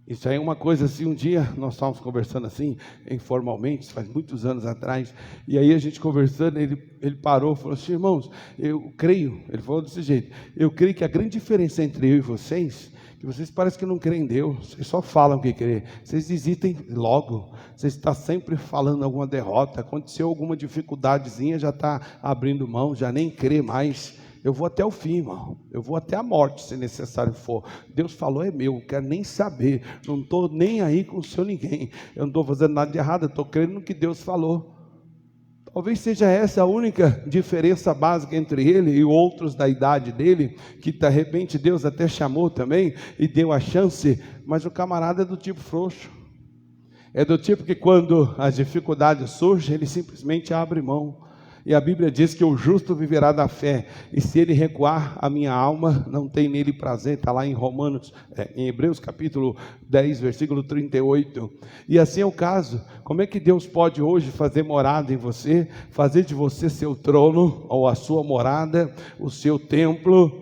[SPEAKER 1] Isso aí é uma coisa assim, um dia nós estávamos conversando assim, informalmente, faz muitos anos atrás, e aí a gente conversando, ele parou e falou assim: irmãos, eu creio, ele falou desse jeito, eu creio que a grande diferença entre eu e vocês, que vocês parecem que não creem em Deus, vocês só falam que creem, vocês desistem logo, vocês estão sempre falando alguma derrota, aconteceu alguma dificuldadezinha, já está abrindo mão, já nem crê mais. Eu vou até o fim, irmão, eu vou até a morte se necessário for. Deus falou, é meu, não quero nem saber, não estou nem aí com o seu ninguém, eu não estou fazendo nada de errado, eu estou crendo no que Deus falou. Talvez seja essa a única diferença básica entre ele e outros da idade dele, que de repente Deus até chamou também e deu a chance, mas o camarada é do tipo frouxo, é do tipo que quando as dificuldades surgem, ele simplesmente abre mão. E a Bíblia diz que o justo viverá da fé, e se ele recuar, a minha alma não tem nele prazer, está lá em em Hebreus capítulo 10, versículo 38, e assim é o caso. Como é que Deus pode hoje fazer morada em você, fazer de você seu trono, ou a sua morada, o seu templo,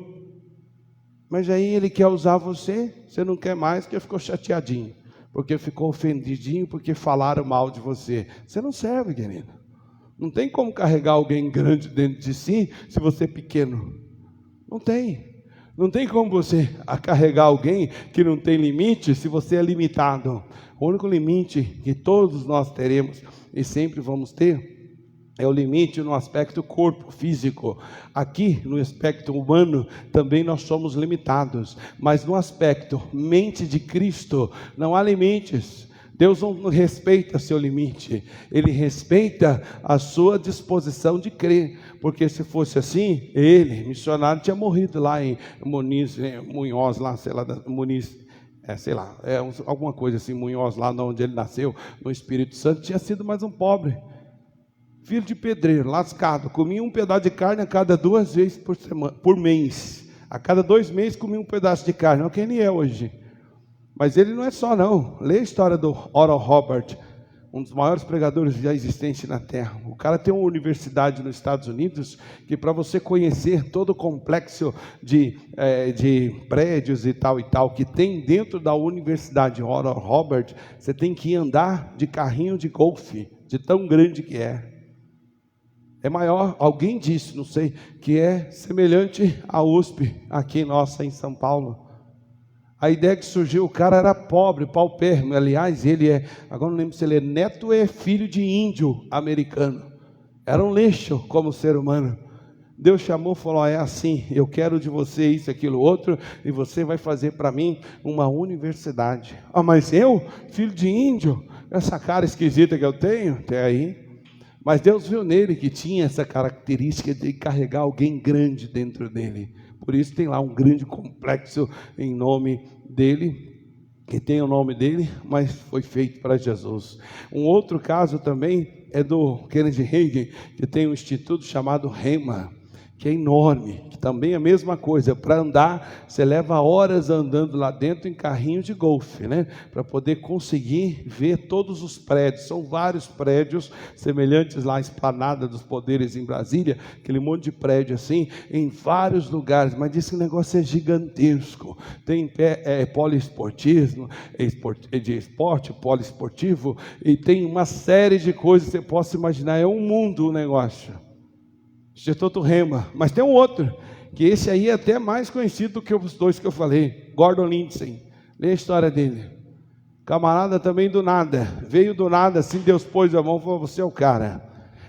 [SPEAKER 1] mas aí ele quer usar você não quer mais, porque ficou chateadinho, porque ficou ofendidinho, porque falaram mal de você, você não serve, querido. Não tem como carregar alguém grande dentro de si, se você é pequeno. Não tem. Não tem como você carregar alguém que não tem limite, se você é limitado. O único limite que todos nós teremos e sempre vamos ter, é o limite no aspecto corpo, físico. Aqui no aspecto humano também nós somos limitados, mas no aspecto mente de Cristo não há limites. Deus não respeita seu limite, Ele respeita a sua disposição de crer, porque se fosse assim, ele, missionário, tinha morrido lá em Munhoz, lá, sei lá, Muniz, alguma coisa assim, Munhoz, lá onde ele nasceu, no Espírito Santo, tinha sido mais um pobre, filho de pedreiro, lascado, comia um pedaço de carne a cada 2 vezes por mês, a cada 2 meses comia um pedaço de carne, olha quem ele é hoje. Mas ele não é só não, lê a história do Oral Roberts, um dos maiores pregadores já existentes na terra. O cara tem uma universidade nos Estados Unidos, que para você conhecer todo o complexo de prédios e tal, que tem dentro da universidade Oral Roberts, você tem que andar de carrinho de golfe, de tão grande que é. É maior, alguém disse, não sei, que é semelhante à USP, aqui nossa em São Paulo. A ideia que surgiu, o cara era pobre, paupérrimo, aliás, agora não lembro se ele é neto ou é filho de índio americano, era um lixo como ser humano. Deus chamou e falou, é assim, eu quero de você isso, aquilo, outro, e você vai fazer para mim uma universidade. Mas eu, filho de índio, essa cara esquisita que eu tenho, até aí, mas Deus viu nele que tinha essa característica de carregar alguém grande dentro dele. Por isso tem lá um grande complexo em nome dele, que tem o nome dele, mas foi feito para Jesus. Um outro caso também é do Kenneth Hagin, que tem um instituto chamado Rema, que é enorme, que também é a mesma coisa. Para andar, você leva horas andando lá dentro em carrinho de golfe, né? Para poder conseguir ver todos os prédios. São vários prédios semelhantes lá à Esplanada dos Poderes em Brasília, aquele monte de prédio assim, em vários lugares. Mas diz que o negócio é gigantesco. Tem poliesportismo, de esporte, poliesportivo, e tem uma série de coisas que você possa imaginar. É um mundo o negócio. Instituto Rema, mas tem um outro, que esse aí é até mais conhecido do que os dois que eu falei, Gordon Lindsay. Lê a história dele. Camarada também do nada, veio do nada, assim Deus pôs a mão e falou: você é o cara.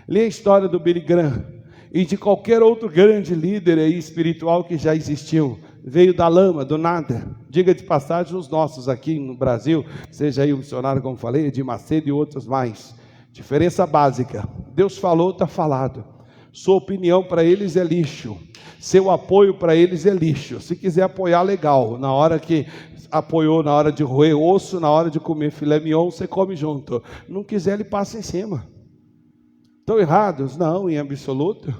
[SPEAKER 1] Lê a história do Billy Graham e de qualquer outro grande líder aí espiritual que já existiu. Veio da lama, do nada. Diga de passagem, os nossos aqui no Brasil, seja aí o missionário, como falei, de Macedo e outros mais. Diferença básica: Deus falou, está falado. Sua opinião para eles é lixo, seu apoio para eles é lixo. Se quiser apoiar, legal. Na hora que apoiou, na hora de roer osso, na hora de comer filé mignon, você come junto. Não quiser, ele passa em cima. Estão errados? Não, em absoluto.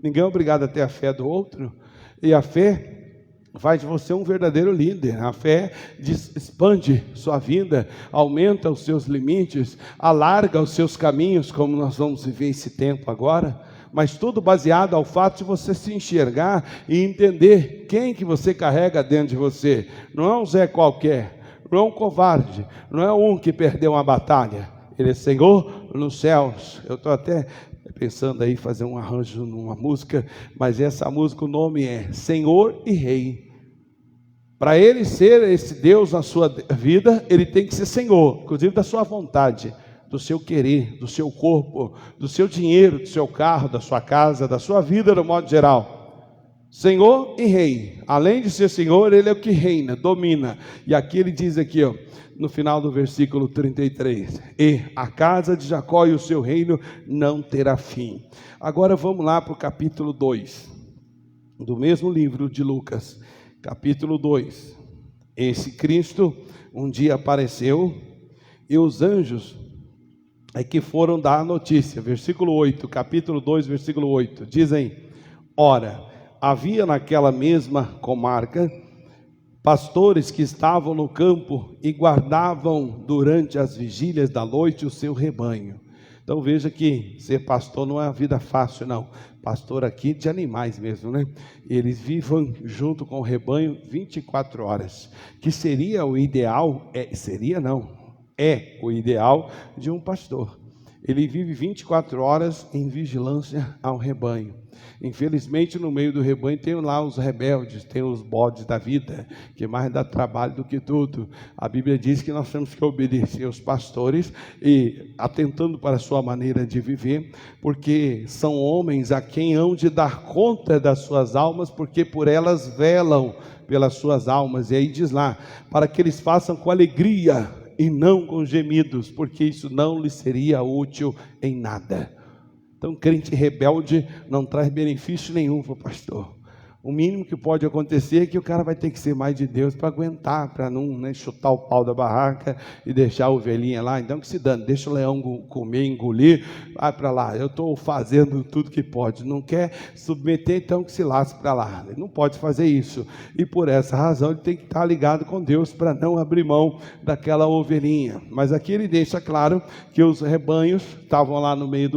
[SPEAKER 1] Ninguém é obrigado a ter a fé do outro. E a fé faz de você um verdadeiro líder. A fé expande sua vida, aumenta os seus limites, alarga os seus caminhos, como nós vamos viver esse tempo agora. Mas tudo baseado ao fato de você se enxergar e entender quem que você carrega dentro de você. Não é um Zé qualquer, não é um covarde, não é um que perdeu uma batalha. Ele é Senhor nos céus. Eu estou até pensando aí fazer um arranjo numa música, mas essa música, o nome é Senhor e Rei. Para ele ser esse Deus na sua vida, ele tem que ser Senhor, inclusive da sua vontade, do seu querer, do seu corpo, do seu dinheiro, do seu carro, da sua casa, da sua vida no modo geral. Senhor e Rei. Além de ser Senhor, ele é o que reina, domina. E aqui ele diz aqui, ó, no final do versículo 33, e a casa de Jacó e o seu reino não terá fim. Agora vamos lá para o capítulo 2, do mesmo livro de Lucas, capítulo 2. Esse Cristo um dia apareceu e os anjos que foram dar a notícia. Versículo 8, capítulo 2, versículo 8, dizem: ora, havia naquela mesma comarca pastores que estavam no campo e guardavam durante as vigílias da noite o seu rebanho. Então veja que ser pastor não é uma vida fácil, não. Pastor aqui de animais mesmo, né? Eles vivem junto com o rebanho 24 horas, que seria o ideal, é o ideal de um pastor. Ele vive 24 horas em vigilância ao rebanho. Infelizmente, no meio do rebanho tem lá os rebeldes, tem os bodes da vida, que mais dá trabalho do que tudo. A Bíblia diz que nós temos que obedecer aos pastores e atentando para a sua maneira de viver, porque são homens a quem hão de dar conta das suas almas, porque por elas velam pelas suas almas. E aí diz lá, para que eles façam com alegria e não com gemidos, porque isso não lhes seria útil em nada. Então, crente rebelde não traz benefício nenhum para o pastor. O mínimo que pode acontecer é que o cara vai ter que ser mais de Deus para aguentar, para não chutar o pau da barraca e deixar a ovelhinha lá. Então que se dane, deixa o leão comer, engolir, vai para lá. Eu estou fazendo tudo que pode. Não quer submeter, então que se lasque para lá. Ele não pode fazer isso. E por essa razão ele tem que estar ligado com Deus para não abrir mão daquela ovelhinha. Mas aqui ele deixa claro que os rebanhos estavam lá no meio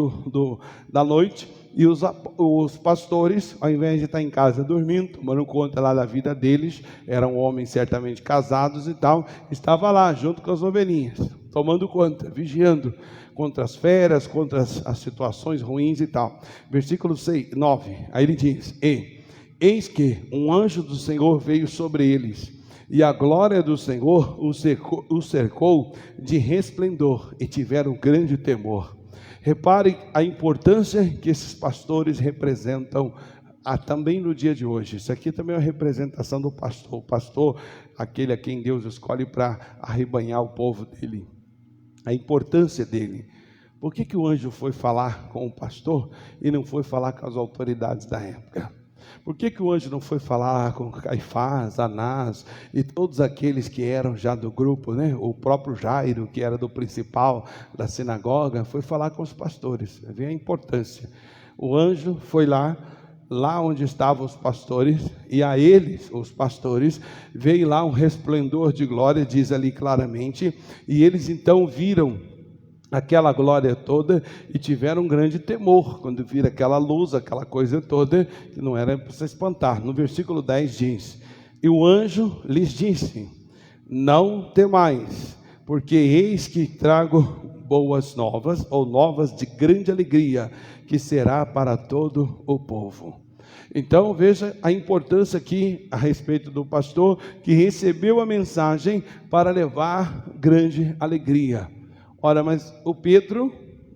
[SPEAKER 1] da noite. E os pastores, ao invés de estar em casa dormindo, tomando conta lá da vida deles, eram homens certamente casados e tal, estava lá junto com as ovelhinhas, tomando conta, vigiando contra as feras, contra as situações ruins e tal. Versículo 9, aí ele diz: eis que um anjo do Senhor veio sobre eles, e a glória do Senhor o cercou de resplendor, e tiveram grande temor. Reparem a importância que esses pastores representam também no dia de hoje. Isso aqui também é uma representação do pastor. O pastor, aquele a quem Deus escolhe para arrebanhar o povo dele. A importância dele. Por que o anjo foi falar com o pastor e não foi falar com as autoridades da época? Por que o anjo não foi falar com Caifás, Anás e todos aqueles que eram já do grupo, né? O próprio Jairo, que era do principal da sinagoga, foi falar com os pastores. Vê a importância. O anjo foi lá lá onde estavam os pastores, e a eles, os pastores, veio lá um resplendor de glória, diz ali claramente, e eles então viram aquela glória toda e tiveram um grande temor, quando viram aquela luz, aquela coisa toda, que não era para se espantar. No versículo 10 diz, e o anjo lhes disse, não temais, porque eis que trago boas novas, ou novas de grande alegria, que será para todo o povo. Então veja a importância aqui a respeito do pastor, que recebeu a mensagem para levar grande alegria. Ora, mas o Pedro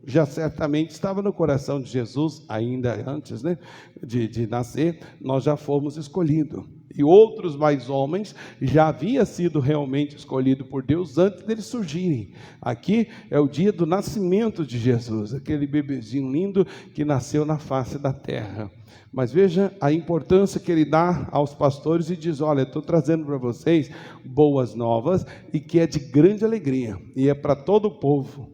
[SPEAKER 1] já certamente estava no coração de Jesus, ainda antes, né, de nascer, nós já fomos escolhidos. E outros mais homens já havia sido realmente escolhido por Deus antes deles surgirem. Aqui é o dia do nascimento de Jesus, aquele bebezinho lindo que nasceu na face da terra. Mas veja a importância que ele dá aos pastores e diz, olha, estou trazendo para vocês boas novas e que é de grande alegria, e é para todo o povo.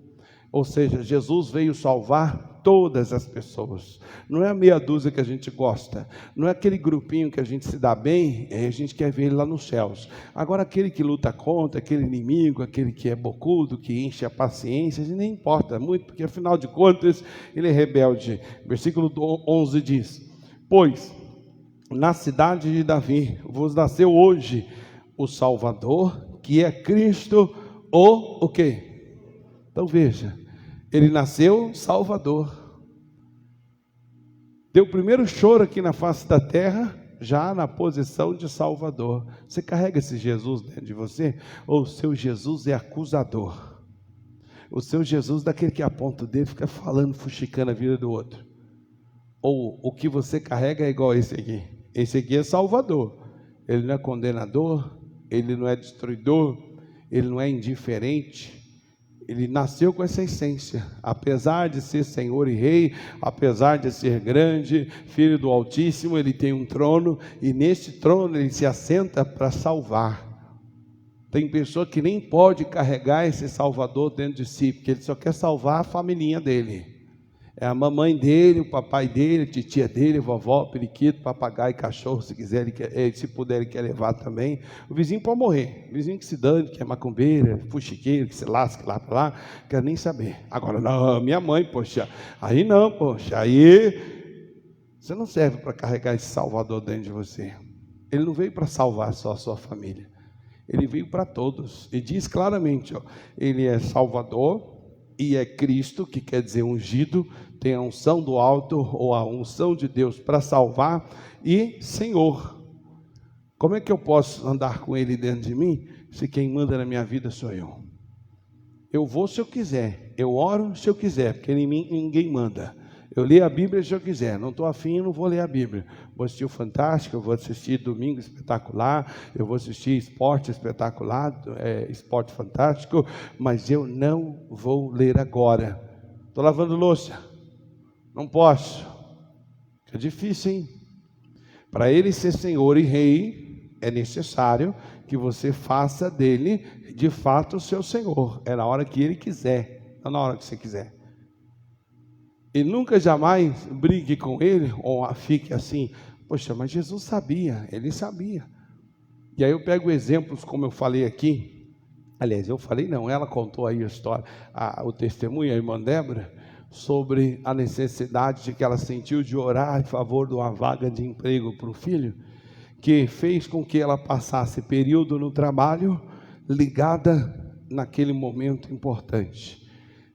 [SPEAKER 1] Ou seja, Jesus veio salvar todas as pessoas. Não é a meia dúzia que a gente gosta, não é aquele grupinho que a gente se dá bem, e a gente quer ver ele lá nos céus. Agora aquele que luta contra, aquele inimigo, aquele que é bocudo, que enche a paciência, a gente nem importa muito, porque afinal de contas ele é rebelde. Versículo 11 diz, pois na cidade de Davi vos nasceu hoje o Salvador, que é Cristo o quê? Então veja, ele nasceu Salvador, deu o primeiro choro aqui na face da terra, já na posição de Salvador. Você carrega esse Jesus dentro de você? Ou o seu Jesus é acusador? O seu Jesus daquele que aponta o dedo, fica falando, fuxicando a vida do outro? Ou o que você carrega é igual a esse aqui? Esse aqui é Salvador, ele não é condenador, ele não é destruidor, ele não é indiferente. Ele nasceu com essa essência, apesar de ser Senhor e Rei, apesar de ser grande, Filho do Altíssimo, ele tem um trono, e neste trono ele se assenta para salvar. Tem pessoa que nem pode carregar esse Salvador dentro de si, porque ele só quer salvar a familhinha dele. É a mamãe dele, o papai dele, a titia dele, a vovó, periquito, papagaio, cachorro, se quiser, se puder, ele quer levar também. O vizinho pode morrer, o vizinho que se dane, que é macumbeira, fuxiqueiro, que se lasca lá para lá, quer nem saber. Agora, não, minha mãe, poxa, aí não, poxa, aí você não serve para carregar esse Salvador dentro de você. Ele não veio para salvar só a sua família, ele veio para todos, e diz claramente, ó, ele é Salvador, e é Cristo, que quer dizer ungido, tem a unção do alto, ou a unção de Deus para salvar, e Senhor. Como é que eu posso andar com Ele dentro de mim, se quem manda na minha vida sou eu? Eu vou se eu quiser, eu oro se eu quiser, porque em mim ninguém manda. Eu leio a Bíblia se eu quiser, não estou afim, eu não vou ler a Bíblia. Vou assistir o Fantástico, eu vou assistir Domingo Espetacular, eu vou assistir Esporte Espetacular, Esporte Fantástico, mas eu não vou ler agora. Estou lavando louça, não posso. É difícil, hein? Para Ele ser Senhor e Rei, é necessário que você faça dele, de fato, o seu Senhor. É na hora que Ele quiser, não na hora que você quiser. E nunca jamais brigue com ele, ou fique assim, poxa, mas Jesus sabia, ele sabia. E aí eu pego exemplos, como eu falei aqui, aliás, eu falei não, ela contou aí a história, o testemunho, a irmã Débora, sobre a necessidade de que ela sentiu de orar em favor de uma vaga de emprego para o filho, que fez com que ela passasse período no trabalho, ligada naquele momento importante.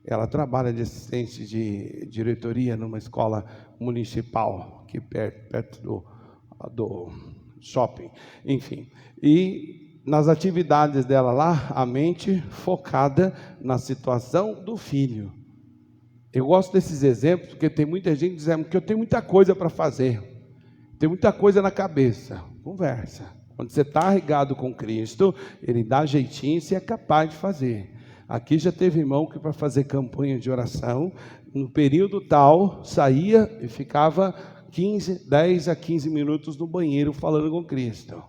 [SPEAKER 1] Ela trabalha de assistente de diretoria numa escola municipal, aqui perto do shopping, enfim. E nas atividades dela lá, a mente focada na situação do filho. Eu gosto desses exemplos, porque tem muita gente dizendo que eu tenho muita coisa para fazer, tem muita coisa na cabeça. Conversa. Quando você está ligado com Cristo, Ele dá jeitinho e você é capaz de fazer. Aqui já teve irmão que para fazer campanha de oração, no período tal, saía e ficava 10 a 15 minutos no banheiro falando com Cristo.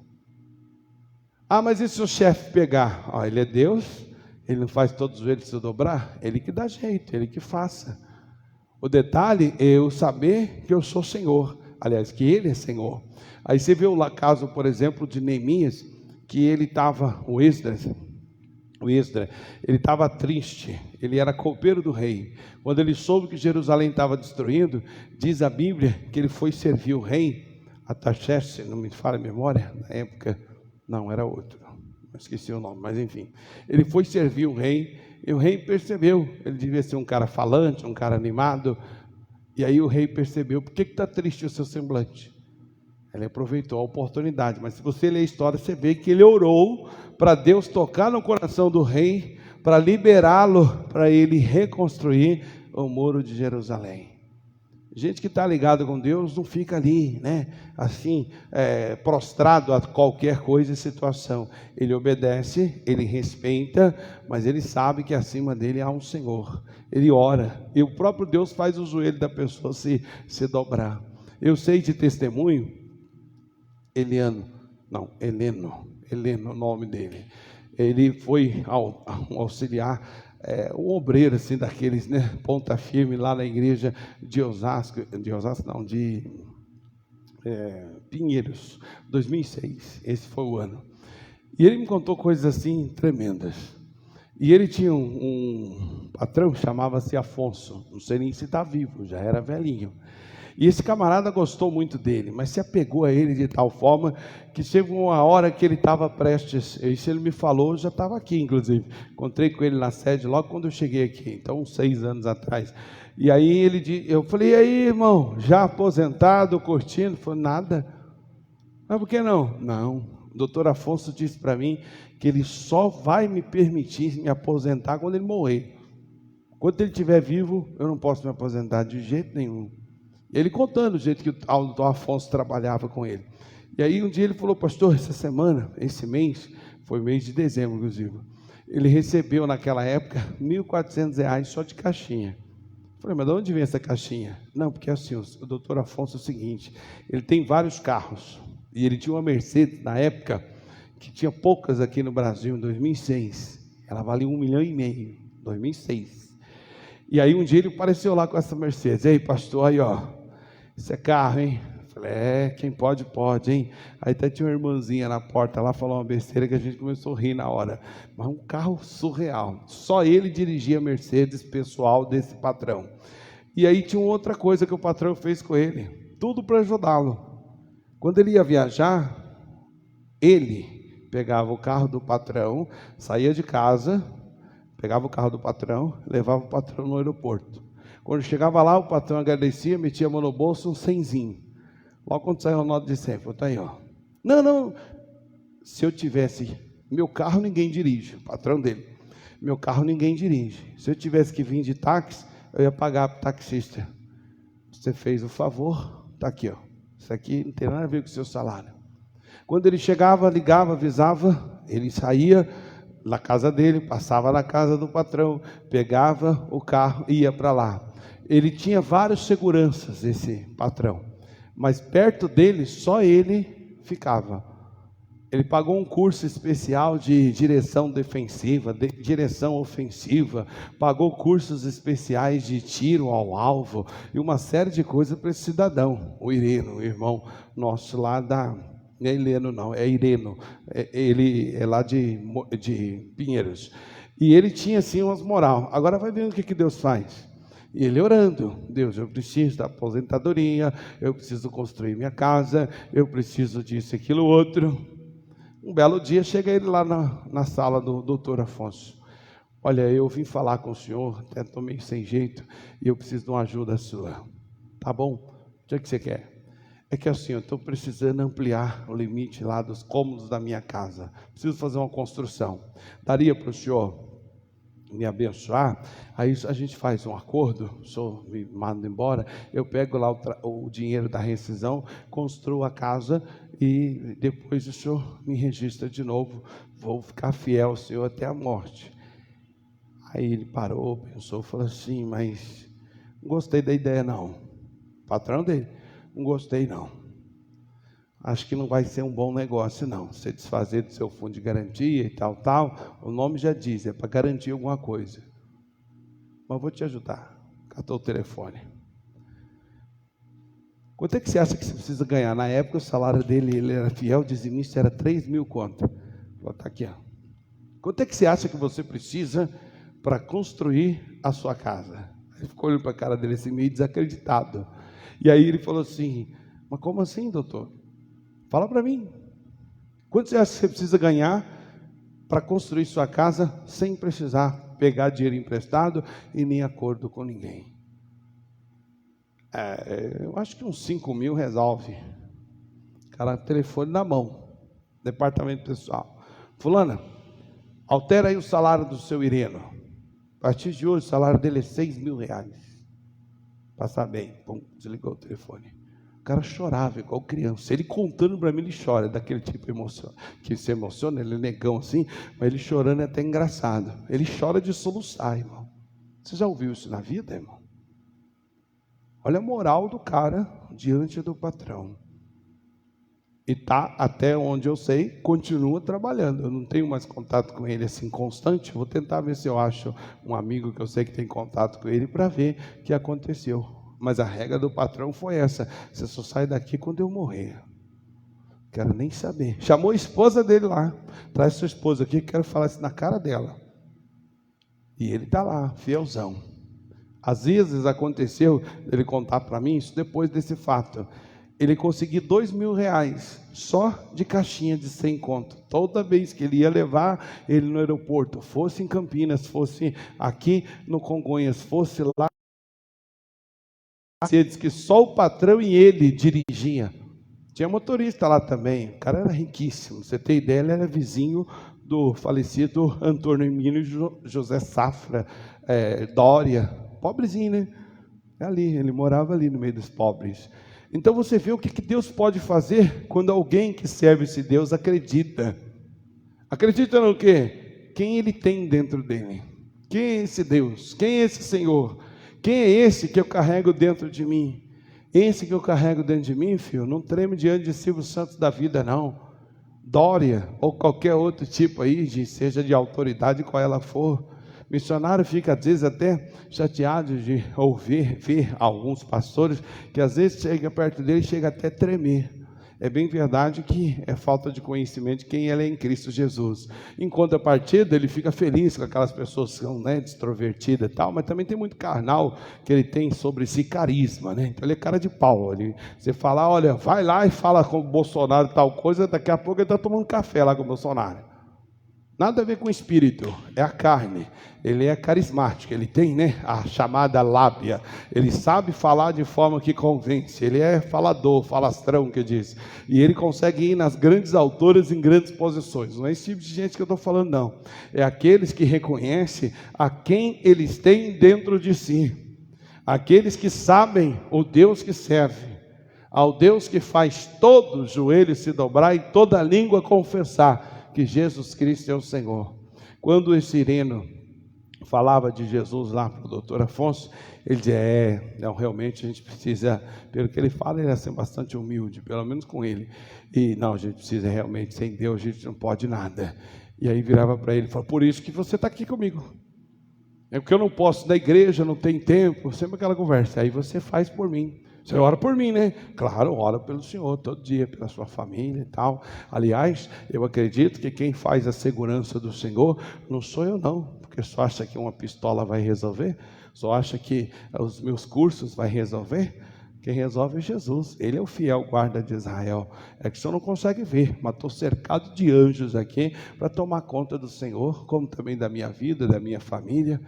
[SPEAKER 1] Ah, mas e se o chefe pegar? Ele é Deus, Ele não faz todos eles se dobrar? Ele que dá jeito, Ele que faça. O detalhe é eu saber que eu sou Senhor. aliás, que ele é Senhor. Aí você vê o caso, por exemplo, de Neemias, que ele estava, o Esdras, ele estava triste, ele era copeiro do rei. Quando ele soube que Jerusalém estava destruindo, diz a Bíblia que ele foi servir o rei, Artaxerxes, não me falha a memória, na época, não, era outro, esqueci o nome, mas enfim, ele foi servir o rei, e o rei percebeu, ele devia ser um cara falante, um cara animado, e aí o rei percebeu, por que está triste o seu semblante? Ele aproveitou a oportunidade, mas se você ler a história, você vê que ele orou para Deus tocar no coração do rei, para liberá-lo, para ele reconstruir o muro de Jerusalém. Gente que está ligado com Deus não fica ali, né, assim, prostrado a qualquer coisa e situação. Ele obedece, ele respeita, mas ele sabe que acima dele há um Senhor. Ele ora, e o próprio Deus faz o joelho da pessoa se dobrar. Eu sei de testemunho, Heleno, o nome dele. Ele foi auxiliar, um obreiro assim daqueles, né, ponta firme lá na igreja de Pinheiros, 2006, esse foi o ano. E ele me contou coisas assim tremendas. E ele tinha um patrão, chamava-se Afonso, não sei nem se está vivo, já era velhinho. E esse camarada gostou muito dele, mas se apegou a ele de tal forma que chegou uma hora que ele estava prestes, isso ele me falou, eu já estava aqui inclusive, encontrei com ele na sede logo quando eu cheguei aqui, então uns 6 anos atrás. E aí eu falei, e aí irmão, já aposentado, curtindo? Ele falou, nada. Mas por que não? Não, o doutor Afonso disse para mim que ele só vai me permitir me aposentar quando ele morrer. Quando ele estiver vivo, eu não posso me aposentar de jeito nenhum. Ele contando o jeito que o doutor Afonso trabalhava com ele. E aí um dia ele falou, pastor, esse mês, foi mês de dezembro inclusive, ele recebeu naquela época R$1.400 só de caixinha. Eu falei, mas de onde vem essa caixinha? Não, porque assim, o doutor Afonso é o seguinte, ele tem vários carros, e ele tinha uma Mercedes na época, que tinha poucas aqui no Brasil, em 2006, ela valia R$1,5 milhão, 2006. E aí um dia ele apareceu lá com essa Mercedes, ei pastor, aí ó, isso é carro, hein? Eu falei, quem pode, hein? Aí até tinha uma irmãzinha na porta lá, falou uma besteira que a gente começou a rir na hora. Mas um carro surreal. Só ele dirigia a Mercedes pessoal desse patrão. E aí tinha outra coisa que o patrão fez com ele. Tudo para ajudá-lo. Quando ele ia viajar, ele pegava o carro do patrão, saía de casa, pegava o carro do patrão, levava o patrão no aeroporto. Quando chegava lá, o patrão agradecia, metia a mão no bolso, um cenzinho. Logo quando saiu a nota de 100, falou, tá aí, ó. Não, se eu tivesse, meu carro ninguém dirige, o patrão dele. Meu carro ninguém dirige. Se eu tivesse que vir de táxi, eu ia pagar para o taxista. Você fez o favor, tá aqui, ó. Isso aqui não tem nada a ver com o seu salário. Quando ele chegava, ligava, avisava, ele saía na casa dele, passava na casa do patrão, pegava o carro e ia para lá. Ele tinha vários seguranças, esse patrão, mas perto dele só ele ficava. Ele pagou um curso especial de direção defensiva, de direção ofensiva, pagou cursos especiais de tiro ao alvo e uma série de coisas para esse cidadão, o Ireno, o irmão nosso lá da... Não é Heleno não, é Ireno, ele é lá de Pinheiros, e ele tinha assim umas moral. Agora vai vendo o que Deus faz, e ele orando, Deus, eu preciso da aposentadoria, eu preciso construir minha casa, eu preciso disso, aquilo, outro. Um belo dia chega ele lá na sala do doutor Afonso, olha, eu vim falar com o senhor, até estou meio sem jeito, e eu preciso de uma ajuda sua, tá bom? O que é que você quer? É que assim, eu estou precisando ampliar o limite lá dos cômodos da minha casa. Preciso fazer uma construção. Daria para o senhor me abençoar? Aí a gente faz um acordo, o senhor me manda embora, eu pego lá o dinheiro da rescisão, construo a casa e depois o senhor me registra de novo. Vou ficar fiel ao senhor até a morte. Aí ele parou, pensou, falou assim, mas não gostei da ideia não. Patrão dele. Não gostei não, acho que não vai ser um bom negócio não, você desfazer do seu fundo de garantia e tal, o nome já diz, é para garantir alguma coisa, mas vou te ajudar. Catou o telefone, Quanto é que você acha que você precisa ganhar? Na época o salário dele, ele era fiel, dizimista, era 3.000 conto. Está aqui, ó. Quanto é que você acha que você precisa para construir a sua casa? Ele ficou olhando para a cara dele assim, meio desacreditado. E aí ele falou assim, mas como assim, doutor? Fala para mim. Quanto você acha que você precisa ganhar para construir sua casa sem precisar pegar dinheiro emprestado e nem acordo com ninguém? Eu acho que uns 5.000 resolve. Cara, telefone na mão, departamento pessoal. Fulana, altera aí o salário do seu Ireno. A partir de hoje o salário dele é 6.000 reais. Passar bem. Pum, desligou o telefone. O cara chorava igual criança. Ele contando para mim, ele chora, daquele tipo de emoção que se emociona, ele é negão assim, mas ele chorando é até engraçado. Ele chora de soluçar, irmão. Você já ouviu isso na vida, irmão? Olha a moral do cara diante do patrão. E tá, até onde eu sei, continua trabalhando. Eu não tenho mais contato com ele assim constante. Vou tentar ver se eu acho um amigo que eu sei que tem contato com ele para ver o que aconteceu. Mas a regra do patrão foi essa: você só sai daqui quando eu morrer. Quero nem saber. Chamou a esposa dele lá. Traz sua esposa aqui, quero falar isso na cara dela. E ele está lá, fielzão. Às vezes aconteceu ele contar para mim isso depois desse fato. Ele conseguiu 2.000 reais só de caixinha de 100 conto. Toda vez que ele ia levar ele no aeroporto, fosse em Campinas, fosse aqui no Congonhas, fosse lá, ele disse que só o patrão e ele dirigia. Tinha motorista lá também. O cara era riquíssimo. Você tem ideia, ele era vizinho do falecido Antônio Emílio José Safra, Dória. Pobrezinho, né? Ali, ele morava ali no meio dos pobres. Então você vê o que Deus pode fazer quando alguém que serve esse Deus acredita. Acredita no quê? Quem ele tem dentro dele. Quem é esse Deus? Quem é esse Senhor? Quem é esse que eu carrego dentro de mim? Esse que eu carrego dentro de mim, filho, não treme diante de Silvio Santos da vida, não. Dória, ou qualquer outro tipo aí, seja de autoridade, qual ela for. Missionário fica às vezes até chateado de ver alguns pastores que às vezes chega perto dele e chega até a tremer. É bem verdade que é falta de conhecimento de quem ele é em Cristo Jesus. Em contrapartida, ele fica feliz com aquelas pessoas que são, né, extrovertidas e tal, mas também tem muito carnal que ele tem sobre si carisma, né? Então ele é cara de pau. Você fala, olha, vai lá e fala com o Bolsonaro tal coisa, daqui a pouco ele está tomando café lá com o Bolsonaro. Nada a ver com o espírito, é a carne. Ele é carismático, ele tem, né, a chamada lábia. Ele sabe falar de forma que convence. Ele é falador, falastrão que diz. E ele consegue ir nas grandes alturas, em grandes posições. Não é esse tipo de gente que eu estou falando, não. É aqueles que reconhecem a quem eles têm dentro de si. Aqueles que sabem o Deus que serve. Ao Deus que faz todo o joelho se dobrar e toda a língua confessar que Jesus Cristo é o Senhor. Quando esse Ireno falava de Jesus lá para o doutor Afonso, ele dizia, não, realmente a gente precisa, pelo que ele fala, ele é assim, bastante humilde, pelo menos com ele, e não, a gente precisa realmente, sem Deus a gente não pode nada. E aí virava para ele e falava, por isso que você está aqui comigo, é porque eu não posso ir na igreja, não tem tempo, sempre aquela conversa, aí você faz por mim. Você ora por mim, né? Claro, ora pelo Senhor todo dia, pela sua família e tal. Aliás, eu acredito que quem faz a segurança do Senhor não sou eu não, porque só acha que uma pistola vai resolver, só acha que os meus cursos vai resolver. Quem resolve é Jesus, ele é o fiel guarda de Israel. É que o senhor não consegue ver, mas estou cercado de anjos aqui para tomar conta do Senhor, como também da minha vida, da minha família.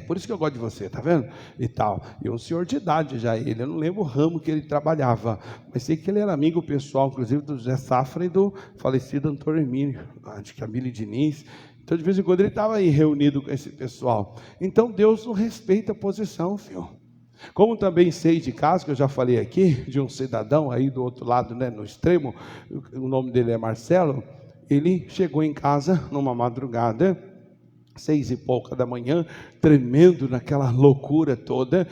[SPEAKER 1] Por isso que eu gosto de você, tá vendo? E tal. E um senhor de idade já ele, eu não lembro o ramo que ele trabalhava, mas sei que ele era amigo pessoal, inclusive do José Safra e do falecido Antônio Emílio, de Camille Diniz. Então de vez em quando ele estava aí reunido com esse pessoal. Então Deus não respeita a posição, filho. Como também sei de caso, que eu já falei aqui, de um cidadão aí do outro lado, né, no extremo, o nome dele é Marcelo. Ele chegou em casa numa madrugada, 6 e pouca da manhã, tremendo naquela loucura toda,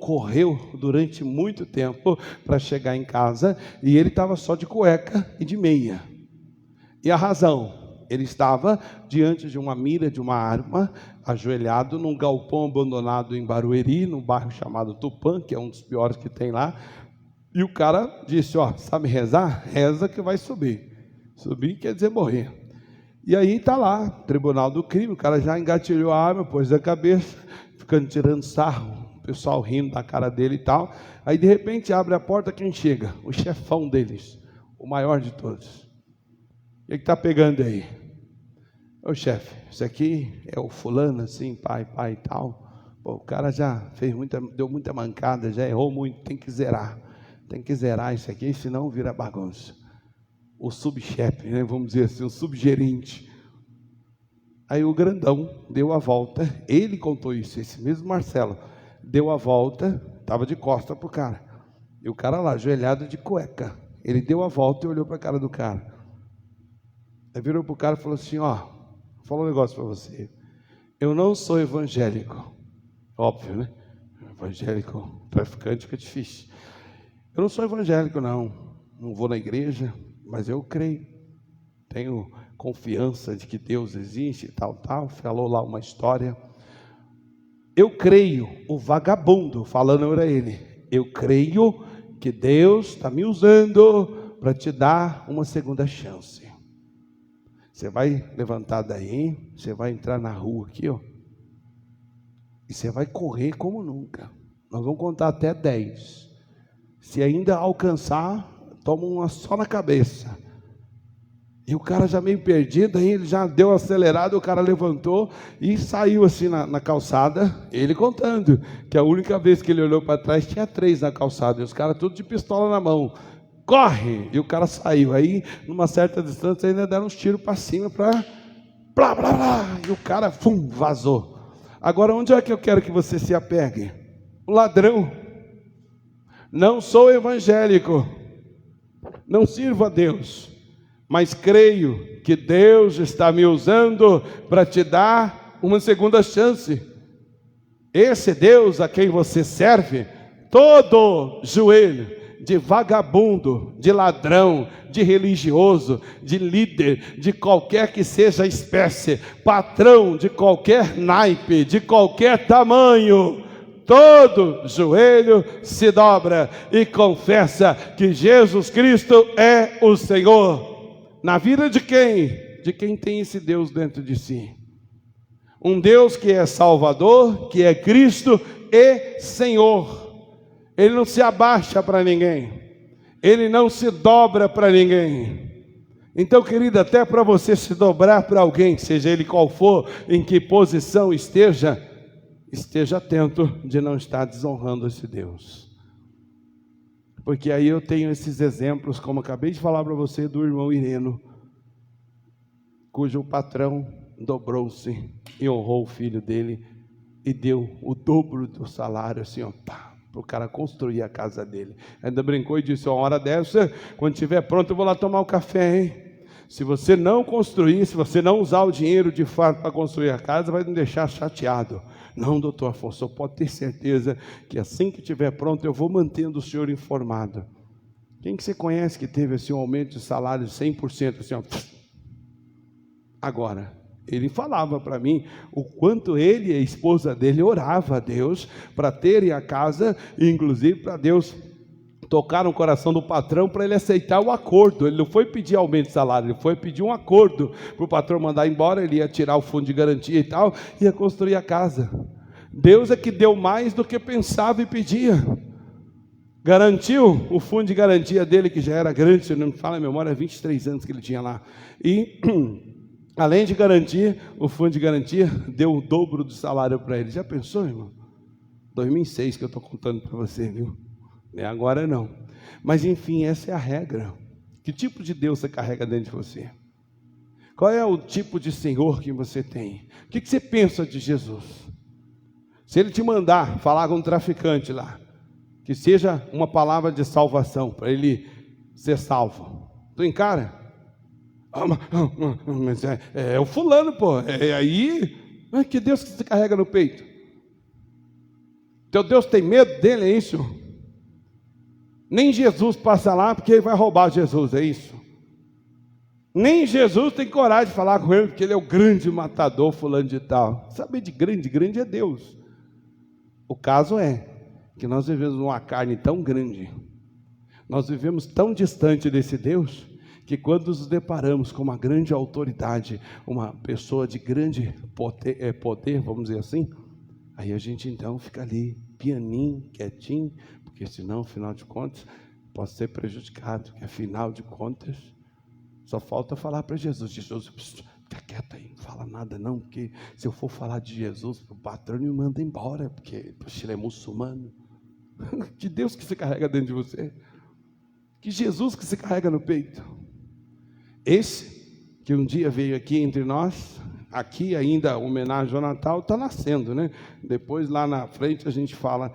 [SPEAKER 1] correu durante muito tempo para chegar em casa, e ele estava só de cueca e de meia. E a razão? Ele estava diante de uma mira de uma arma, ajoelhado num galpão abandonado em Barueri, num bairro chamado Tupã, que é um dos piores que tem lá. E o cara disse, ó, sabe rezar? Reza que vai subir. Subir quer dizer morrer. E aí está lá, tribunal do crime, o cara já engatilhou a arma, pôs a cabeça, ficando tirando sarro, o pessoal rindo da cara dele e tal. Aí de repente abre a porta, quem chega? O chefão deles, o maior de todos. O que está pegando aí? Ô chefe, isso aqui é o fulano assim, pai e tal. Pô, o cara já deu muita mancada, já errou muito, tem que zerar isso aqui, senão vira bagunça. O subchefe, né, vamos dizer assim, o subgerente. Aí o grandão deu a volta, ele contou isso, esse mesmo Marcelo, deu a volta, estava de costa para o cara, e o cara lá, ajoelhado de cueca, ele deu a volta e olhou para a cara do cara, aí virou para o cara e falou assim, ó, vou falar um negócio para você, eu não sou evangélico, óbvio, né, evangélico, traficante fica difícil, eu não sou evangélico não vou na igreja, mas eu creio, tenho confiança de que Deus existe e tal, falou lá uma história. Eu creio, o vagabundo falando para ele, eu creio que Deus está me usando para te dar uma segunda chance. Você vai levantar daí, você vai entrar na rua aqui, ó, e você vai correr como nunca. Nós vamos contar até 10. Se ainda alcançar, toma uma só na cabeça. E o cara já meio perdido, aí ele já deu acelerado, o cara levantou e saiu assim na calçada, ele contando, que a única vez que ele olhou para trás, tinha 3 na calçada, e os caras tudo de pistola na mão, corre! E o cara saiu, aí numa certa distância ainda deram uns tiros para cima, para blá, blá, blá, e o cara, vazou. Agora onde é que eu quero que você se apegue? O ladrão. Não sou evangélico, não sirvo a Deus, mas creio que Deus está me usando para te dar uma segunda chance. Esse Deus a quem você serve, todo joelho de vagabundo, de ladrão, de religioso, de líder, de qualquer que seja a espécie, patrão de qualquer naipe, de qualquer tamanho, todo joelho se dobra e confessa que Jesus Cristo é o Senhor. Na vida de quem? De quem tem esse Deus dentro de si. Um Deus que é Salvador, que é Cristo e Senhor. Ele não se abaixa para ninguém. Ele não se dobra para ninguém. Então, querido, até para você se dobrar para alguém, seja ele qual for, em que posição esteja atento de não estar desonrando esse Deus. Porque aí eu tenho esses exemplos, como acabei de falar para você, do irmão Ireno, cujo patrão dobrou-se e honrou o filho dele e deu o dobro do salário, assim, ó, para o cara construir a casa dele. Ainda brincou e disse, uma hora dessa, quando estiver pronto eu vou lá tomar um café, hein? Se você não construir, se você não usar o dinheiro de fato para construir a casa, vai me deixar chateado. Não, doutor Afonso, pode ter certeza que assim que estiver pronto, eu vou mantendo o senhor informado. Quem que você conhece que teve assim, um aumento de salário de 100%? Assim, ó, agora, ele falava para mim o quanto ele e a esposa dele orava a Deus para terem a casa, e inclusive para Deus tocar no coração do patrão para ele aceitar o acordo. Ele não foi pedir aumento de salário, ele foi pedir um acordo para o patrão mandar embora, ele ia tirar o fundo de garantia e tal, ia construir a casa. Deus é que deu mais do que pensava e pedia. Garantiu o fundo de garantia dele, que já era grande, se não me falha a memória, 23 anos que ele tinha lá. E além de garantir, o fundo de garantia deu o dobro do salário para ele. Já pensou, irmão? 2006 que eu estou contando para você, viu? Agora não. Mas enfim, essa é a regra. Que tipo de Deus você carrega dentro de você? Qual é o tipo de Senhor que você tem? O que você pensa de Jesus? Se ele te mandar falar com um traficante lá, que seja uma palavra de salvação, para ele ser salvo, tu encara? Mas é o fulano, pô. Aí, que Deus que você carrega no peito? Teu Deus tem medo dele, é isso? Nem Jesus passa lá porque ele vai roubar Jesus, é isso? Nem Jesus tem coragem de falar com ele porque ele é o grande matador fulano de tal. Saber de grande é Deus. O caso é que nós vivemos numa carne tão grande Nós vivemos tão distante desse Deus, que quando nos deparamos com uma grande autoridade, uma pessoa de grande poder, vamos dizer assim, aí a gente então fica ali, pianinho, quietinho, porque senão, afinal de contas, pode ser prejudicado, que afinal de contas, só falta falar para Jesus, fica quieto aí, não fala nada não, porque se eu for falar de Jesus, o patrão me manda embora, porque ele é muçulmano. Que Deus que se carrega dentro de você, que Jesus que se carrega no peito, esse que um dia veio aqui entre nós, aqui ainda homenagem ao Natal, está nascendo, né? Depois lá na frente a gente fala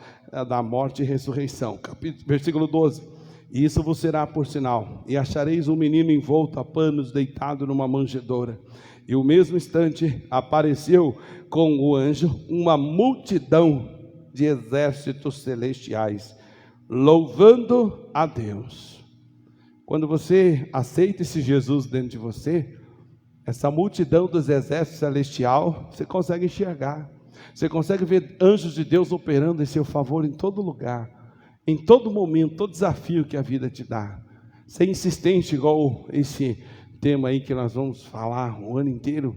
[SPEAKER 1] da morte e ressurreição, versículo 12, e isso vos será por sinal, e achareis um menino envolto a panos, deitado numa manjedoura, e o mesmo instante apareceu com o anjo uma multidão de exércitos celestiais, louvando a Deus. Quando você aceita esse Jesus dentro de você, essa multidão dos exércitos celestial, você consegue enxergar, você consegue ver anjos de Deus operando em seu favor em todo lugar, em todo momento, todo desafio que a vida te dá. Ser insistente igual esse tema aí que nós vamos falar o ano inteiro,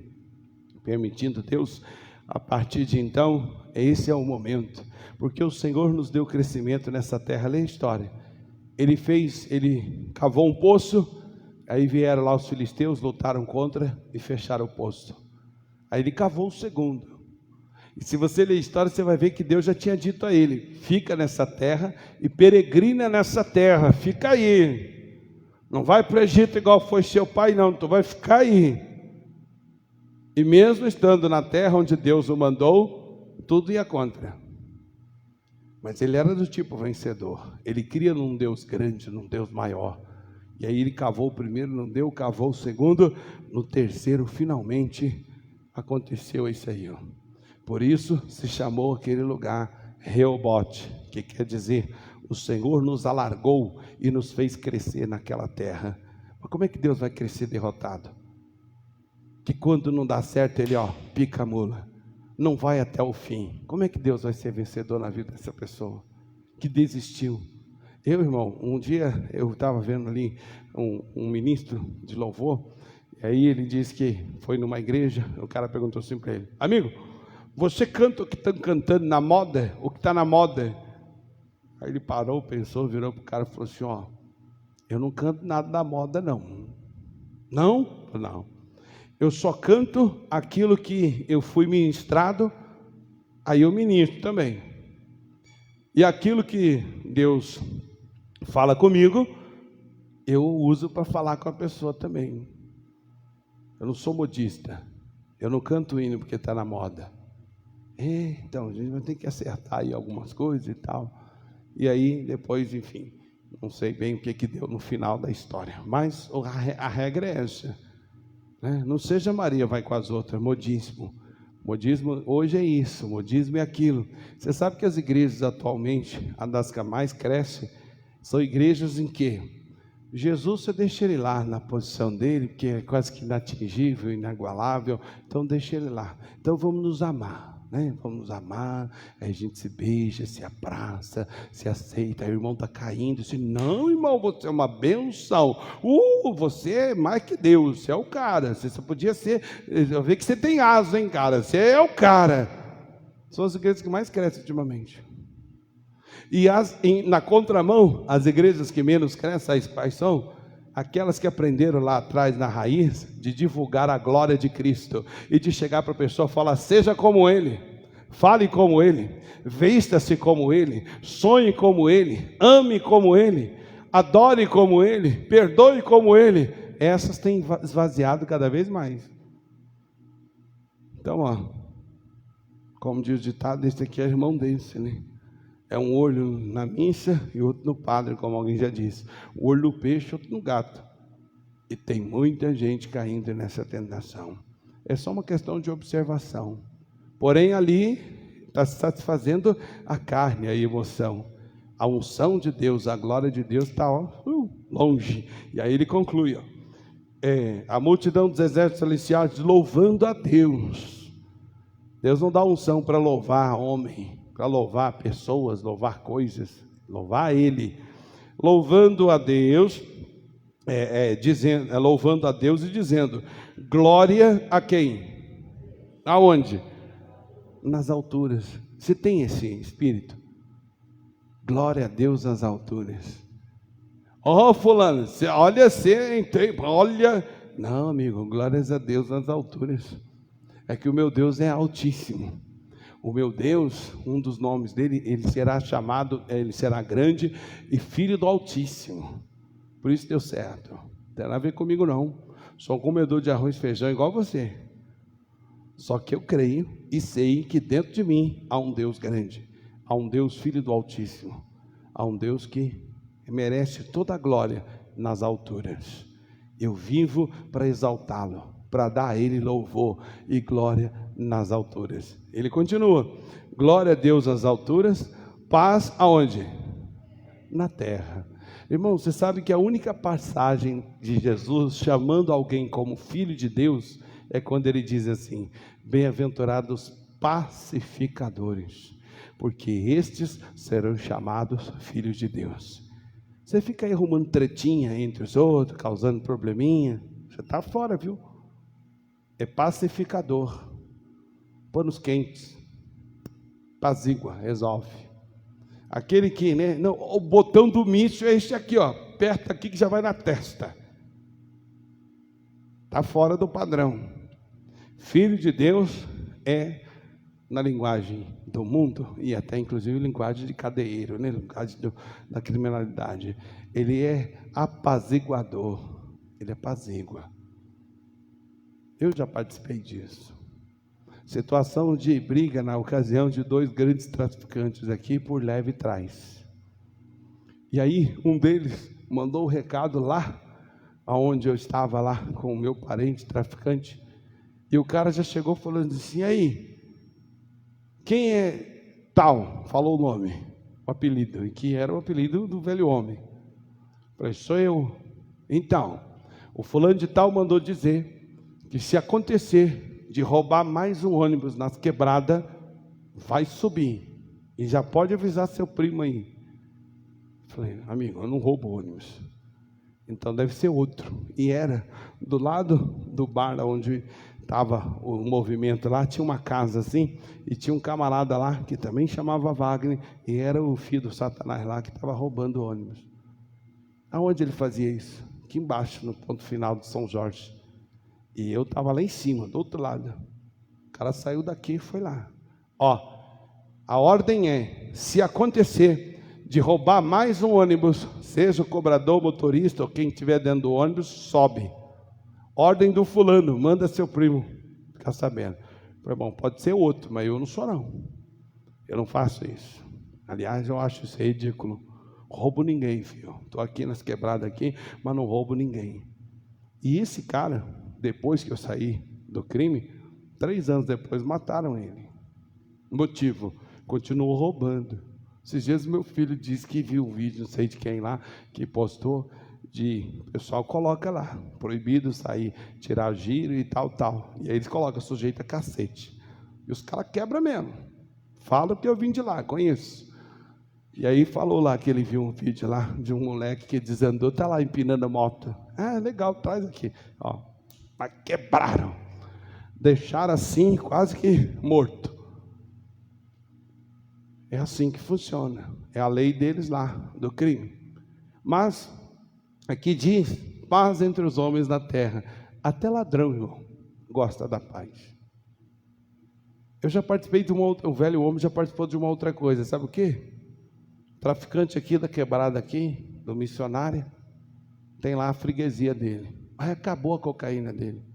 [SPEAKER 1] permitindo Deus, a partir de então, esse é o momento, porque o Senhor nos deu crescimento nessa terra. Lê a história, ele cavou um poço, aí vieram lá os filisteus, lutaram contra e fecharam o poço, aí ele cavou o segundo, e se você ler a história, você vai ver que Deus já tinha dito a ele, fica nessa terra e peregrina nessa terra, fica aí, não vai para o Egito igual foi seu pai não, tu vai ficar aí. E mesmo estando na terra onde Deus o mandou, tudo ia contra, mas ele era do tipo vencedor, ele cria num Deus grande, num Deus maior, e aí ele cavou o primeiro, não deu, cavou o segundo, no terceiro finalmente aconteceu isso aí, ó. Por isso se chamou aquele lugar Reobote, que quer dizer, o Senhor nos alargou e nos fez crescer naquela terra. Mas como é que Deus vai crescer derrotado? Que quando não dá certo ele pica a mula, não vai até o fim. Como é que Deus vai ser vencedor na vida dessa pessoa que desistiu? Irmão, um dia eu estava vendo ali um ministro de louvor, e aí ele disse que foi numa igreja, o cara perguntou assim para ele, amigo, você canta o que estão cantando na moda, o que está na moda? Aí ele parou, pensou, virou para o cara e falou assim, eu não canto nada da moda não. Não, eu só canto aquilo que eu fui ministrado, aí eu ministro também, e aquilo que Deus fala comigo, eu uso para falar com a pessoa também. Eu não sou modista, eu não canto hino porque está na moda. Então a gente vai ter que acertar aí algumas coisas e tal, e aí depois, enfim, não sei bem o que deu no final da história, mas a regra é essa, né? Não seja Maria vai com as outras, modismo hoje é isso, modismo é aquilo. Você sabe que as igrejas atualmente, a das que mais cresce, são igrejas em que Jesus, você deixa ele lá na posição dele, porque é quase que inatingível, inagualável, então deixa ele lá, então vamos nos amar, né? Vamos nos amar, aí a gente se beija, se abraça, se aceita, aí o irmão está caindo, assim, não irmão, você é uma benção, você é mais que Deus, você é o cara, você só podia ser, eu vejo que você tem asa, hein cara, você é o cara. São as igrejas que mais crescem ultimamente. E na contramão, as igrejas que menos crescem, quais são? Aquelas que aprenderam lá atrás na raiz, de divulgar a glória de Cristo, e de chegar para a pessoa e falar, seja como Ele, fale como Ele, vista-se como Ele, sonhe como Ele, ame como Ele, adore como Ele, perdoe como Ele. Essas têm esvaziado cada vez mais. Então, como diz o ditado, esse aqui é irmão desse, né? É um olho na missa e outro no padre, como alguém já disse. O olho no peixe, outro no gato. E tem muita gente caindo nessa tentação. É só uma questão de observação. Porém, ali está se satisfazendo a carne, a emoção. A unção de Deus, a glória de Deus está longe. E aí ele conclui, a multidão dos exércitos celestiais louvando a Deus. Deus não dá unção para louvar homem, para louvar pessoas, louvar coisas, louvar Ele, louvando a Deus, louvando a Deus e dizendo: glória a quem? Aonde? Nas alturas. Você tem esse espírito? Glória a Deus nas alturas. Fulano, você entrei, olha. Não, amigo, glórias a Deus nas alturas. É que o meu Deus é altíssimo. O meu Deus, um dos nomes dele, ele será grande e filho do Altíssimo. Por isso deu certo. Não tem nada a ver comigo não. Sou um comedor de arroz e feijão igual você. Só que eu creio e sei que dentro de mim há um Deus grande. Há um Deus filho do Altíssimo. Há um Deus que merece toda a glória nas alturas. Eu vivo para exaltá-lo, para dar a ele louvor e glória nas alturas. Ele continua: glória a Deus nas alturas, paz aonde? Na terra. Irmão, você sabe que a única passagem de Jesus chamando alguém como filho de Deus é quando ele diz assim: bem-aventurados pacificadores, porque estes serão chamados filhos de Deus. Você fica aí arrumando tretinha entre os outros, causando probleminha, você está fora, viu? É pacificador, panos quentes, apazigua, resolve. Aquele que, não, o botão do míssil é este aqui, ó, aperta aqui que já vai na testa. Está fora do padrão. Filho de Deus é, na linguagem do mundo, e até inclusive linguagem de cadeieiro, né? Linguagem da criminalidade, ele é apaziguador, ele apazigua. Eu já participei disso. Situação de briga na ocasião de 2 grandes traficantes aqui por leve trás. E aí um deles mandou o recado lá, aonde eu estava lá com o meu parente traficante, e o cara já chegou falando assim: aí, quem é tal? Falou o nome, o apelido, e que era o apelido do velho homem. Falei: sou eu. Então, o fulano de tal mandou dizer que se acontecer de roubar mais um ônibus nas quebradas, vai subir, e já pode avisar seu primo aí. Falei: amigo, eu não roubo ônibus, então deve ser outro. E era do lado do bar onde estava o movimento lá, tinha uma casa assim, e tinha um camarada lá que também chamava Wagner, e era o filho do Satanás lá que estava roubando ônibus. Aonde ele fazia isso? Aqui embaixo, no ponto final de São Jorge. E eu estava lá em cima, do outro lado. O cara saiu daqui e foi lá. A ordem é: se acontecer de roubar mais um ônibus, seja o cobrador, motorista ou quem estiver dentro do ônibus, sobe. Ordem do fulano, manda seu primo ficar sabendo. Falei: bom, pode ser outro, mas eu não sou não. Eu não faço isso. Aliás, eu acho isso ridículo. Roubo ninguém, filho. Estou aqui nas quebradas aqui, mas não roubo ninguém. E esse cara, depois que eu saí do crime, 3 anos depois mataram ele. Motivo: continuou roubando. Esses dias meu filho disse que viu um vídeo, não sei de quem lá, que postou, o pessoal coloca lá, proibido sair, tirar giro e tal. E aí eles colocam sujeito a cacete. E os caras quebram mesmo. Fala que eu vim de lá, conheço. E aí falou lá que ele viu um vídeo lá de um moleque que desandou, está lá empinando a moto. Ah, legal, traz aqui. Mas quebraram. Deixaram assim, quase que morto. É assim que funciona. É a lei deles lá, do crime. Mas aqui diz: paz entre os homens na terra. Até ladrão, irmão, gosta da paz. Eu já participei de uma outra, o velho homem já participou de uma outra coisa. Sabe o quê? Traficante aqui da quebrada aqui, do missionário, tem lá a freguesia dele. Aí acabou a cocaína dele.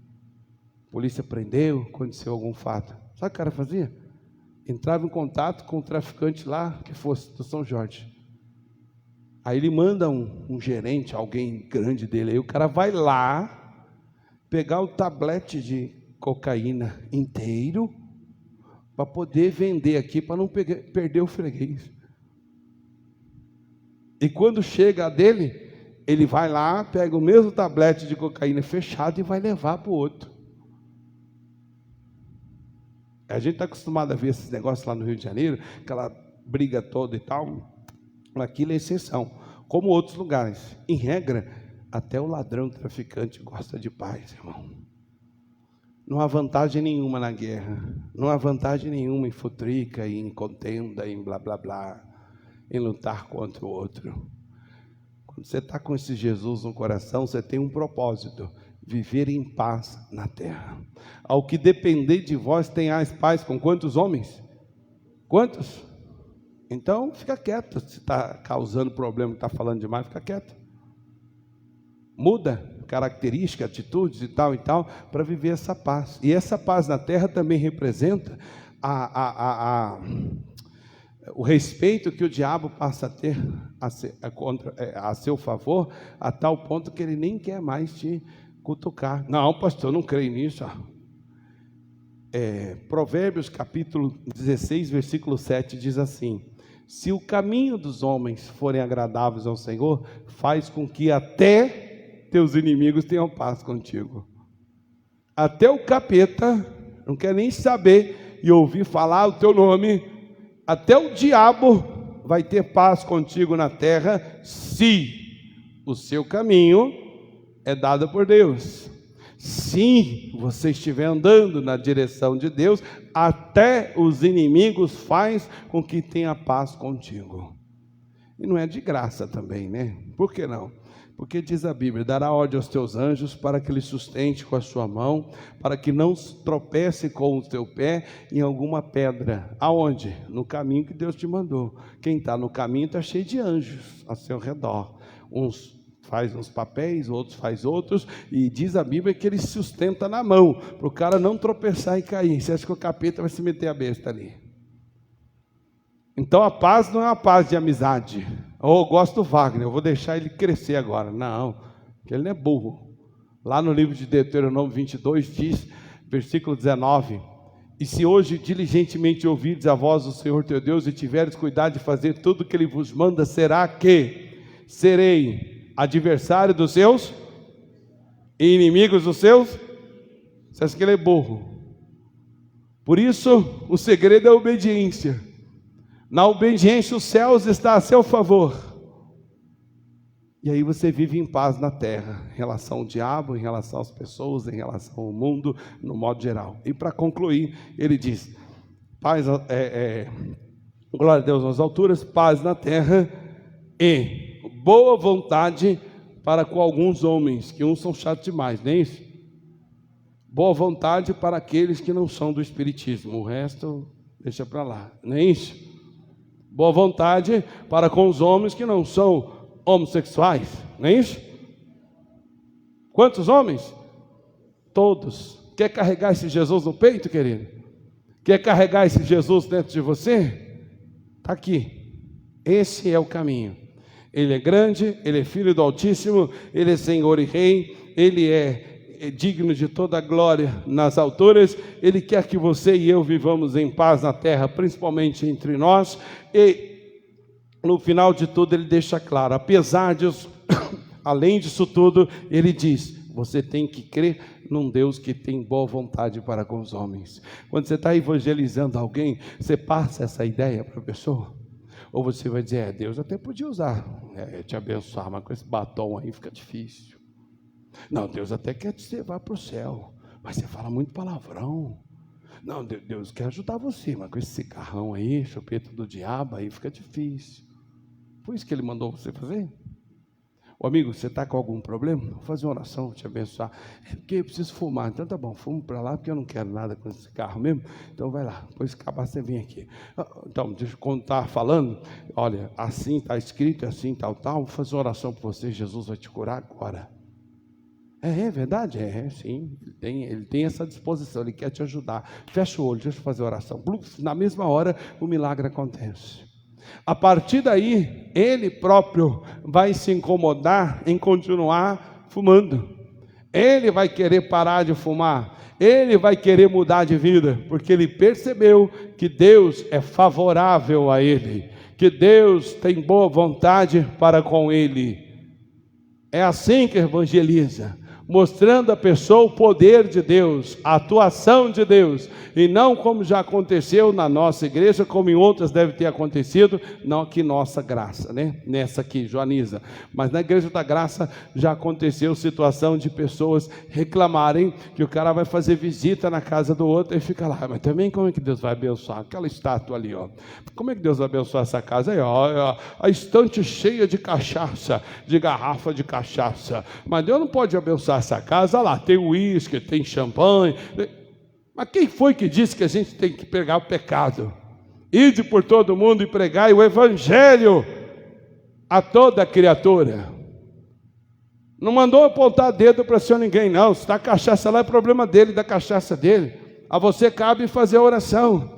[SPEAKER 1] A polícia prendeu, aconteceu algum fato. Sabe o que o cara fazia? Entrava em contato com o traficante lá, que fosse do São Jorge. Aí ele manda um gerente, alguém grande dele. Aí o cara vai lá, pegar o tablete de cocaína inteiro, para poder vender aqui, para não perder o freguês. E quando chega a dele, ele vai lá, pega o mesmo tablete de cocaína fechado e vai levar para o outro. A gente está acostumado a ver esses negócios lá no Rio de Janeiro, aquela briga toda e tal. Aquilo é exceção. como outros lugares. Em regra, até o ladrão traficante gosta de paz, irmão. Não há vantagem nenhuma na guerra, não há vantagem nenhuma em futrica, em contenda, em blá blá blá, em lutar contra o outro. Quando você está com esse Jesus no coração, você tem um propósito: viver em paz na terra. Ao que depender de vós, tenhais paz com quantos homens? Quantos? Então fica quieto. Se está causando problema, está falando demais, fica quieto. Muda características, atitudes e tal, para viver essa paz. E essa paz na terra também representa o respeito que o diabo passa a ter a seu favor, a tal ponto que ele nem quer mais te cutucar. Não, pastor, eu não creio nisso. Provérbios capítulo 16, versículo 7 diz assim: se o caminho dos homens forem agradáveis ao Senhor, faz com que até teus inimigos tenham paz contigo. Até o capeta não quer nem saber e ouvir falar o teu nome. Até o diabo vai ter paz contigo na terra, se o seu caminho é dado por Deus. Se você estiver andando na direção de Deus, até os inimigos faz com que tenha paz contigo. E não é de graça também, né? Por que não? Porque diz a Bíblia: dará ordem aos teus anjos para que eles sustente com a sua mão, para que não tropece com o teu pé em alguma pedra. Aonde? No caminho que Deus te mandou. Quem está no caminho está cheio de anjos ao seu redor. Uns faz uns papéis, outros faz outros, e diz a Bíblia que ele sustenta na mão, para o cara não tropeçar e cair. Você acha que o capeta vai se meter a besta ali? Então a paz não é uma paz de amizade. Eu gosto do Wagner, eu vou deixar ele crescer agora. Não, porque ele não é burro. Lá no livro de Deuteronômio 22 diz, versículo 19: e se hoje diligentemente ouvirdes a voz do Senhor teu Deus e tiveres cuidado de fazer tudo o que Ele vos manda, será que serei adversário dos seus e inimigos dos seus? Você acha que ele é burro? Por isso, o segredo é a obediência. Na obediência, os céus estão a seu favor. E aí você vive em paz na terra, em relação ao diabo, em relação às pessoas, em relação ao mundo, no modo geral. E para concluir, ele diz: paz, glória a Deus nas alturas, paz na terra e boa vontade para com alguns homens, que uns são chatos demais, não é isso? Boa vontade para aqueles que não são do espiritismo, o resto deixa para lá, não é isso? Boa vontade para com os homens que não são homossexuais, não é isso? Quantos homens? Todos. Quer carregar esse Jesus no peito, querido? Quer carregar esse Jesus dentro de você? Está aqui. Esse é o caminho. Ele é grande, Ele é Filho do Altíssimo, Ele é Senhor e Rei, Ele é digno de toda a glória nas alturas. Ele quer que você e eu vivamos em paz na terra, principalmente entre nós. E no final de tudo ele deixa claro, apesar disso, além disso tudo, ele diz: você tem que crer num Deus que tem boa vontade para com os homens. Quando você está evangelizando alguém, você passa essa ideia para a pessoa? Ou você vai dizer: Deus até podia usar, te abençoar, mas com esse batom aí fica difícil. Não, Deus até quer te levar para o céu, mas você fala muito palavrão. Não, Deus quer ajudar você, mas com esse cigarrão aí, chupeta do diabo, aí fica difícil. Foi isso que Ele mandou você fazer? Ô amigo, você está com algum problema? Vou fazer uma oração, vou te abençoar. É porque eu preciso fumar. Então tá bom, fumo para lá, porque eu não quero nada com esse carro mesmo. Então vai lá, depois que acabar você vem aqui. Então, deixa eu contar falando. Olha, assim está escrito, assim tal. Vou fazer uma oração para você, Jesus vai te curar agora. É verdade? Sim. Ele tem essa disposição, Ele quer te ajudar. Fecha o olho, deixa eu fazer a oração. Na mesma hora, o milagre acontece. A partir daí, ele próprio vai se incomodar em continuar fumando. Ele vai querer parar de fumar. Ele vai querer mudar de vida, porque ele percebeu que Deus é favorável a ele, que Deus tem boa vontade para com ele. É assim que evangeliza. mostrando à pessoa o poder de Deus, a atuação de Deus, e não como já aconteceu na nossa igreja, como em outras deve ter acontecido, não aqui nossa graça, né? Nessa aqui, Joaniza, mas na igreja da graça já aconteceu situação de pessoas reclamarem que o cara vai fazer visita na casa do outro e fica lá, mas também como é que Deus vai abençoar aquela estátua ali, ó? Como é que Deus vai abençoar essa casa aí, ó? A estante cheia de cachaça, de garrafa de cachaça, mas Deus não pode abençoar essa casa. Olha lá, tem uísque, tem champanhe. Mas quem foi que disse que a gente tem que pregar o pecado? Ide por todo mundo e pregai o evangelho a toda criatura. Não mandou apontar dedo para senhor ninguém, não. Se está cachaça lá, é problema dele, da cachaça dele. A você cabe fazer a oração.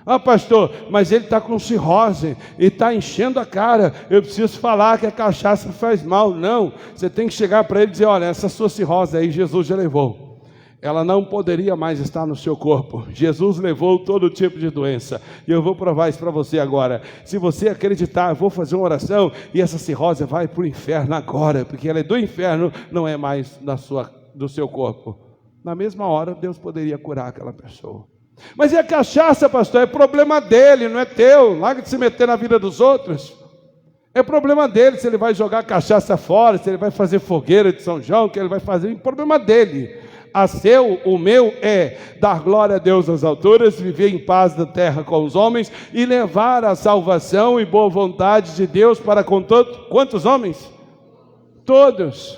[SPEAKER 1] Ah, pastor, mas ele está com cirrose e está enchendo a cara. Eu preciso falar que a cachaça faz mal. Não, você tem que chegar para ele e dizer: olha, essa sua cirrose aí, Jesus já levou. Ela não poderia mais estar no seu corpo. Jesus levou todo tipo de doença. E eu vou provar isso para você agora. Se você acreditar, eu vou fazer uma oração e essa cirrose vai para o inferno agora, porque ela é do inferno, não é mais do seu corpo. Na mesma hora, Deus poderia curar aquela pessoa. Mas e a cachaça, pastor? É problema dele, não é teu. Larga de se meter na vida dos outros. É problema dele se ele vai jogar cachaça fora, se ele vai fazer fogueira de São João, que ele vai fazer, é problema dele. O meu é dar glória a Deus nas alturas, viver em paz na terra com os homens e levar a salvação e boa vontade de Deus para com todos. Quantos homens? Todos.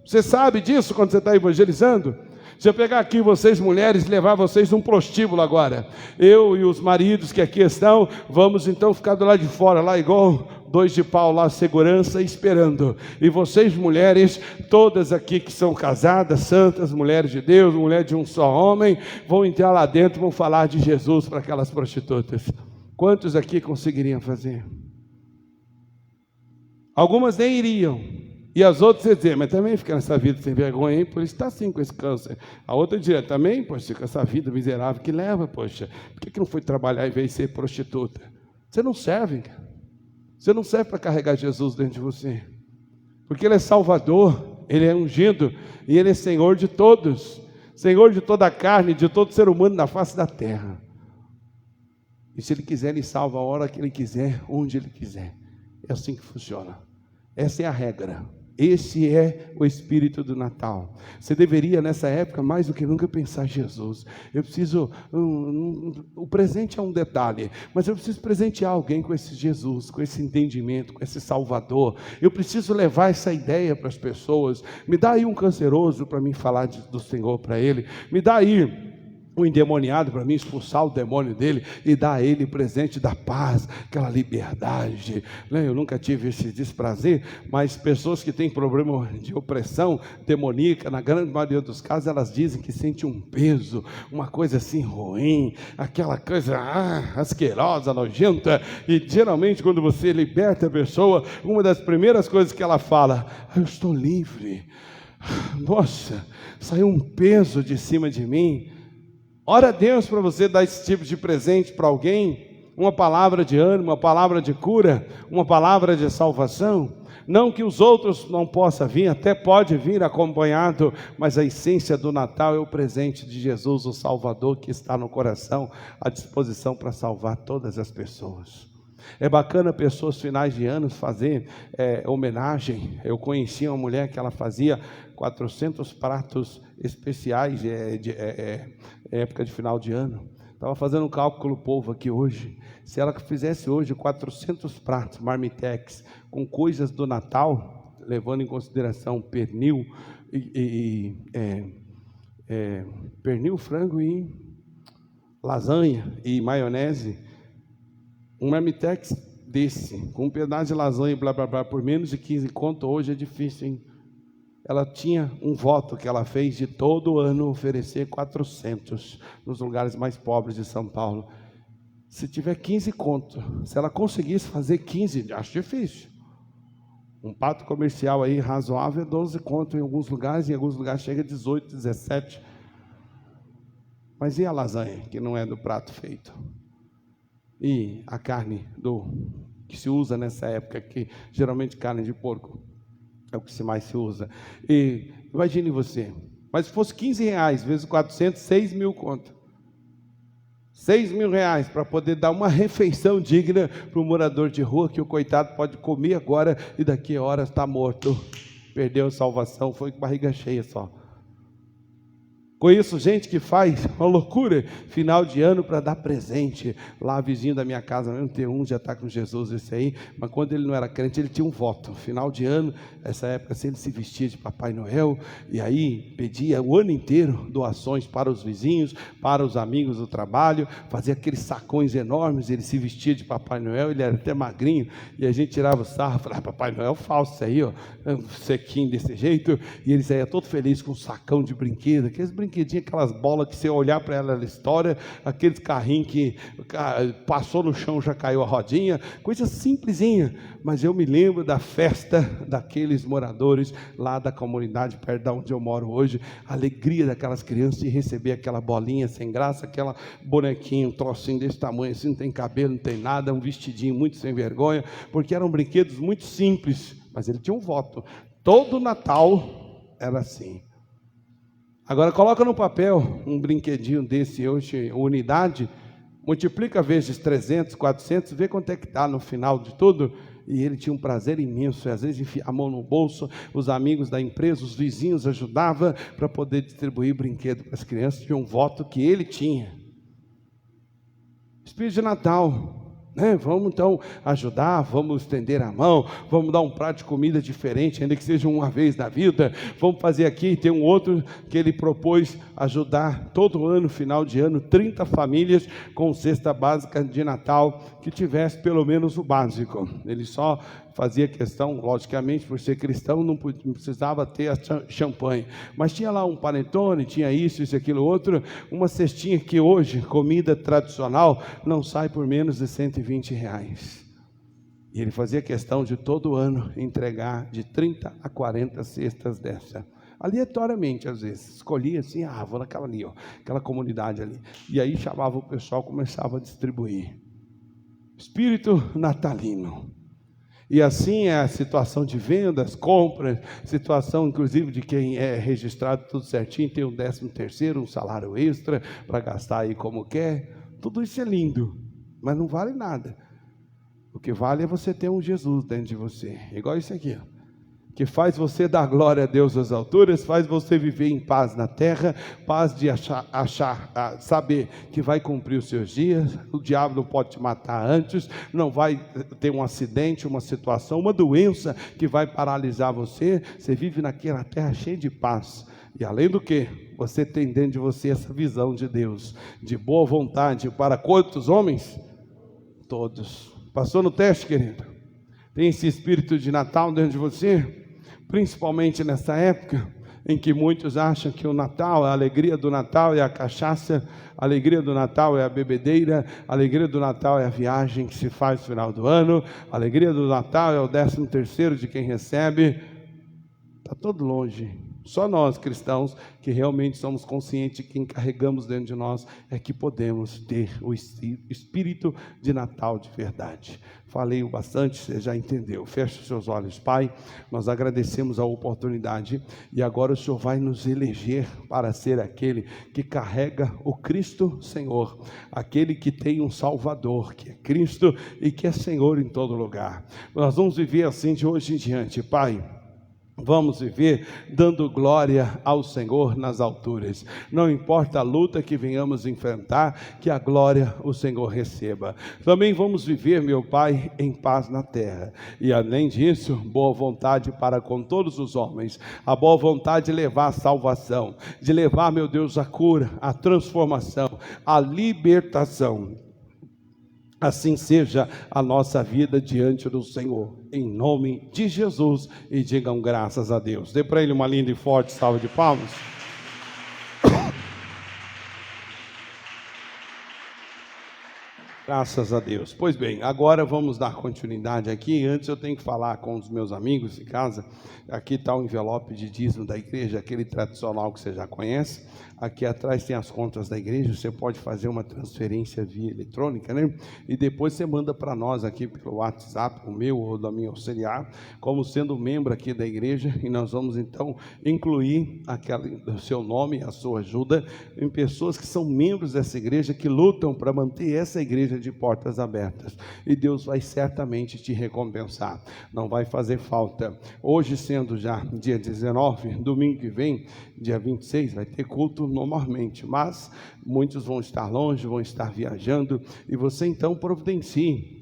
[SPEAKER 1] Você sabe disso quando você está evangelizando? Se eu pegar aqui vocês mulheres e levar vocês num prostíbulo agora, eu e os maridos que aqui estão, vamos então ficar do lado de fora, lá igual 2 de pau lá, segurança, esperando. E vocês mulheres, todas aqui que são casadas, santas, mulheres de Deus, mulher de um só homem, vão entrar lá dentro, vão falar de Jesus para aquelas prostitutas. Quantos aqui conseguiriam fazer? Algumas nem iriam. E as outras iam dizer: mas também fica nessa vida sem vergonha, hein? Por isso está assim com esse câncer. A outra dizia: também, poxa, com essa vida miserável que leva, poxa, por que não foi trabalhar em vez de ser prostituta? Você não serve, você não serve para carregar Jesus dentro de você, porque Ele é Salvador, Ele é ungido, e Ele é Senhor de todos, Senhor de toda a carne, de todo ser humano na face da terra. E se Ele quiser, Ele salva a hora que Ele quiser, onde Ele quiser. É assim que funciona. Essa é a regra. Esse é o espírito do Natal. Você deveria, nessa época, mais do que nunca, pensar: Jesus, eu preciso... o presente é um detalhe, mas eu preciso presentear alguém com esse Jesus, com esse entendimento, com esse Salvador. Eu preciso levar essa ideia para as pessoas. Me dá aí um canceroso para mim falar do Senhor para ele. Me dá aí um endemoniado para mim expulsar o demônio dele e dar a ele presente da paz, aquela liberdade. Eu nunca tive esse desprazer, mas pessoas que têm problema de opressão demoníaca, na grande maioria dos casos, elas dizem que sentem um peso, uma coisa assim ruim, aquela coisa asquerosa, nojenta. E geralmente quando você liberta a pessoa, uma das primeiras coisas que ela fala: eu estou livre, nossa, saiu um peso de cima de mim. Ora a Deus para você dar esse tipo de presente para alguém, uma palavra de ânimo, uma palavra de cura, uma palavra de salvação. Não que os outros não possam vir, até pode vir acompanhado, mas a essência do Natal é o presente de Jesus, o Salvador, que está no coração, à disposição para salvar todas as pessoas. É bacana pessoas finais de anos fazer homenagem. Eu conheci uma mulher que ela fazia 400 pratos especiais época de final de ano. Estava fazendo um cálculo, povo, aqui hoje. Se ela fizesse hoje 400 pratos marmitex com coisas do Natal, levando em consideração pernil, pernil, frango e lasanha e maionese, um marmitex desse, com um pedaço de lasanha e blá blá blá, por menos de 15 conto, hoje é difícil, hein? Ela tinha um voto que ela fez de todo ano oferecer 400 nos lugares mais pobres de São Paulo. Se tiver 15 conto, se ela conseguisse fazer 15, acho difícil. Um prato comercial aí razoável é 12 conto em alguns lugares chega a 18, 17. Mas e a lasanha, que não é do prato feito? E a carne que se usa nessa época, que geralmente carne de porco é o que mais se usa. E Imagine você. Mas se fosse 15 reais, vezes 400, 6 mil conto. 6 mil reais para poder dar uma refeição digna para o morador de rua, que o coitado pode comer agora e daqui a horas está morto. Perdeu a salvação, foi com barriga cheia só. Conheço gente que faz uma loucura, final de ano, para dar presente. Lá, vizinho da minha casa, mesmo tem um, já está com Jesus esse aí, mas quando ele não era crente, ele tinha um voto. Final de ano, essa época, assim, ele se vestia de Papai Noel, e aí pedia o ano inteiro doações para os vizinhos, para os amigos do trabalho, fazia aqueles sacões enormes, ele se vestia de Papai Noel, ele era até magrinho, e a gente tirava o sarro, falava, Papai Noel falso isso aí, ó, sequinho desse jeito, e ele saía todo feliz com um sacão de brinquedo, aqueles brinquedinho, aquelas bolas que você olhar para ela na história, aqueles carrinhos que passou no chão, já caiu a rodinha, coisa simplesinha, mas eu me lembro da festa daqueles moradores lá da comunidade, perto de onde eu moro hoje, a alegria daquelas crianças de receber aquela bolinha sem graça, aquela bonequinha, um trocinho desse tamanho, assim, não tem cabelo, não tem nada, um vestidinho muito sem vergonha, porque eram brinquedos muito simples, mas ele tinha um voto, todo Natal era assim. Agora coloca no papel um brinquedinho desse hoje, unidade, multiplica vezes 300, 400, vê quanto é que está no final de tudo. E ele tinha um prazer imenso, e às vezes enfia a mão no bolso, os amigos da empresa, os vizinhos ajudavam para poder distribuir brinquedo para as crianças, tinha um voto que ele tinha. Espírito de Natal. Vamos então ajudar, vamos estender a mão, vamos dar um prato de comida diferente, ainda que seja uma vez na vida. Vamos fazer aqui, tem um outro que ele propôs ajudar todo ano, final de ano, 30 famílias com cesta básica de Natal, que tivesse pelo menos o básico. Ele só fazia questão, logicamente, por ser cristão, não precisava ter a champanhe, mas tinha lá um panetone, tinha isso, aquilo, outro, uma cestinha que hoje, comida tradicional, não sai por menos de 120 reais. E ele fazia questão de todo ano entregar de 30 a 40 cestas dessa. Aleatoriamente, às vezes, escolhia assim, vou naquela ali, ó, aquela comunidade ali. E aí chamava o pessoal, começava a distribuir. Espírito natalino. E assim é a situação de vendas, compras, situação inclusive de quem é registrado tudo certinho, tem um 13º, um salário extra para gastar aí como quer. Tudo isso é lindo, mas não vale nada. O que vale é você ter um Jesus dentro de você, igual isso aqui, ó, que faz você dar glória a Deus às alturas, faz você viver em paz na terra, paz de saber que vai cumprir os seus dias, o diabo não pode te matar antes, não vai ter um acidente, uma situação, uma doença que vai paralisar você. Você vive naquela terra cheia de paz, e além do que, você tem dentro de você essa visão de Deus, de boa vontade, para quantos homens? Todos. Passou no teste, querido? Tem esse espírito de Natal dentro de você? Principalmente nessa época em que muitos acham que o Natal, a alegria do Natal é a cachaça, a alegria do Natal é a bebedeira, a alegria do Natal é a viagem que se faz no final do ano, a alegria do Natal é o 13º de quem recebe. Está todo longe. Só nós cristãos que realmente somos conscientes de quem carregamos dentro de nós é que podemos ter o espírito de Natal de verdade. Falei o bastante, você já entendeu. Feche os seus olhos. Pai, nós agradecemos a oportunidade e agora o Senhor vai nos eleger para ser aquele que carrega o Cristo Senhor, aquele que tem um Salvador, que é Cristo e que é Senhor em todo lugar. Nós vamos viver assim de hoje em diante, Pai. Vamos viver dando glória ao Senhor nas alturas. Não importa a luta que venhamos enfrentar, que a glória o Senhor receba. Também vamos viver, meu Pai, em paz na terra. E além disso, boa vontade para com todos os homens. A boa vontade de levar a salvação, de levar, meu Deus, a cura, a transformação, a libertação. Assim seja a nossa vida diante do Senhor, em nome de Jesus, e digam graças a Deus. Dê para Ele uma linda e forte salva de palmas. Graças a Deus. Pois bem, agora vamos dar continuidade aqui. Antes eu tenho que falar com os meus amigos de casa. Aqui está o envelope de dízimo da igreja, aquele tradicional que você já conhece. Aqui atrás tem as contas da igreja, você pode fazer uma transferência via eletrônica, né? E depois você manda para nós aqui pelo WhatsApp, o meu ou da minha auxiliar, como sendo membro aqui da igreja, e nós vamos então incluir o seu nome, a sua ajuda, em pessoas que são membros dessa igreja, que lutam para manter essa igreja de portas abertas. E Deus vai certamente te recompensar, não vai fazer falta. Hoje, sendo já dia 19, domingo que vem, dia 26, vai ter culto normalmente, mas muitos vão estar longe, vão estar viajando, e você então providencie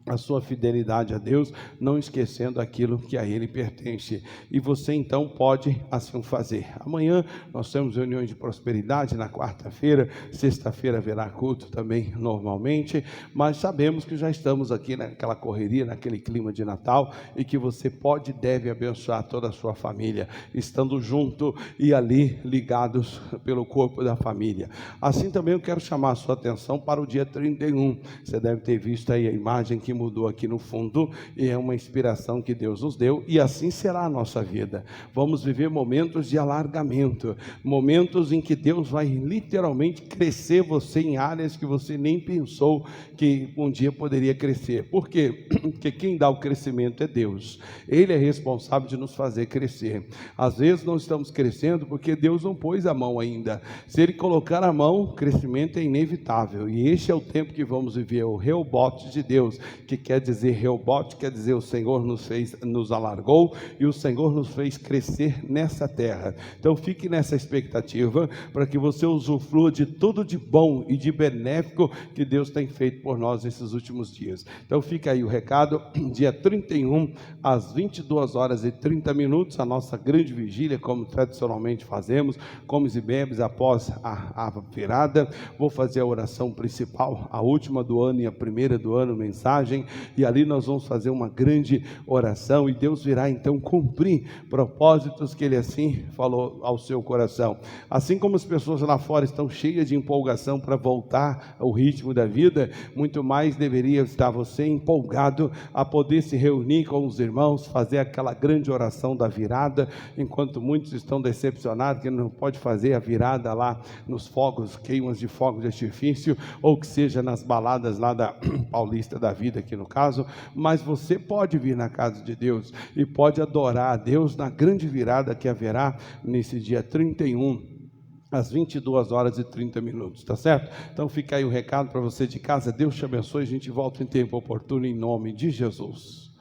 [SPEAKER 1] a sua fidelidade a Deus, não esquecendo aquilo que a Ele pertence, e você então pode assim fazer. Amanhã nós temos reuniões de prosperidade, na quarta-feira, sexta-feira haverá culto também normalmente, mas sabemos que já estamos aqui naquela correria, naquele clima de Natal, e que você pode e deve abençoar toda a sua família, estando junto e ali ligados pelo corpo da família. Assim também eu quero chamar a sua atenção para o dia 31, você deve ter visto aí a imagem que mudou aqui no fundo, e é uma inspiração que Deus nos deu, e assim será a nossa vida. Vamos viver momentos de alargamento, momentos em que Deus vai literalmente crescer você em áreas que você nem pensou que um dia poderia crescer. Por quê? Porque quem dá o crescimento é Deus. Ele é responsável de nos fazer crescer. Às vezes não estamos crescendo porque Deus não pôs a mão ainda. Se Ele colocar a mão, o crescimento é inevitável, e este é o tempo que vamos viver, o Rehobote de Deus, que quer dizer Rehobote, quer dizer o Senhor nos alargou, e o Senhor nos fez crescer nessa terra. Então fique nessa expectativa, para que você usufrua de tudo de bom e de benéfico que Deus tem feito por nós nesses últimos dias. Então fica aí o recado, dia 31, às 22h30, a nossa grande vigília, como tradicionalmente fazemos, comes e bebes após a virada. Vou fazer a oração principal, a última do ano e a primeira do ano, mensagem, e ali nós vamos fazer uma grande oração, e Deus virá então cumprir propósitos que Ele assim falou ao seu coração. Assim como as pessoas lá fora estão cheias de empolgação para voltar ao ritmo da vida, muito mais deveria estar você empolgado a poder se reunir com os irmãos, fazer aquela grande oração da virada, enquanto muitos estão decepcionados que não pode fazer a virada lá nos fogos, queimas de fogos de artifício, ou que seja nas baladas lá da Paulista da Vida, aqui no caso, mas você pode vir na casa de Deus e pode adorar a Deus na grande virada que haverá nesse dia 31, às 22h30, tá certo? Então fica aí o recado para você de casa. Deus te abençoe, a gente volta em tempo oportuno em nome de Jesus.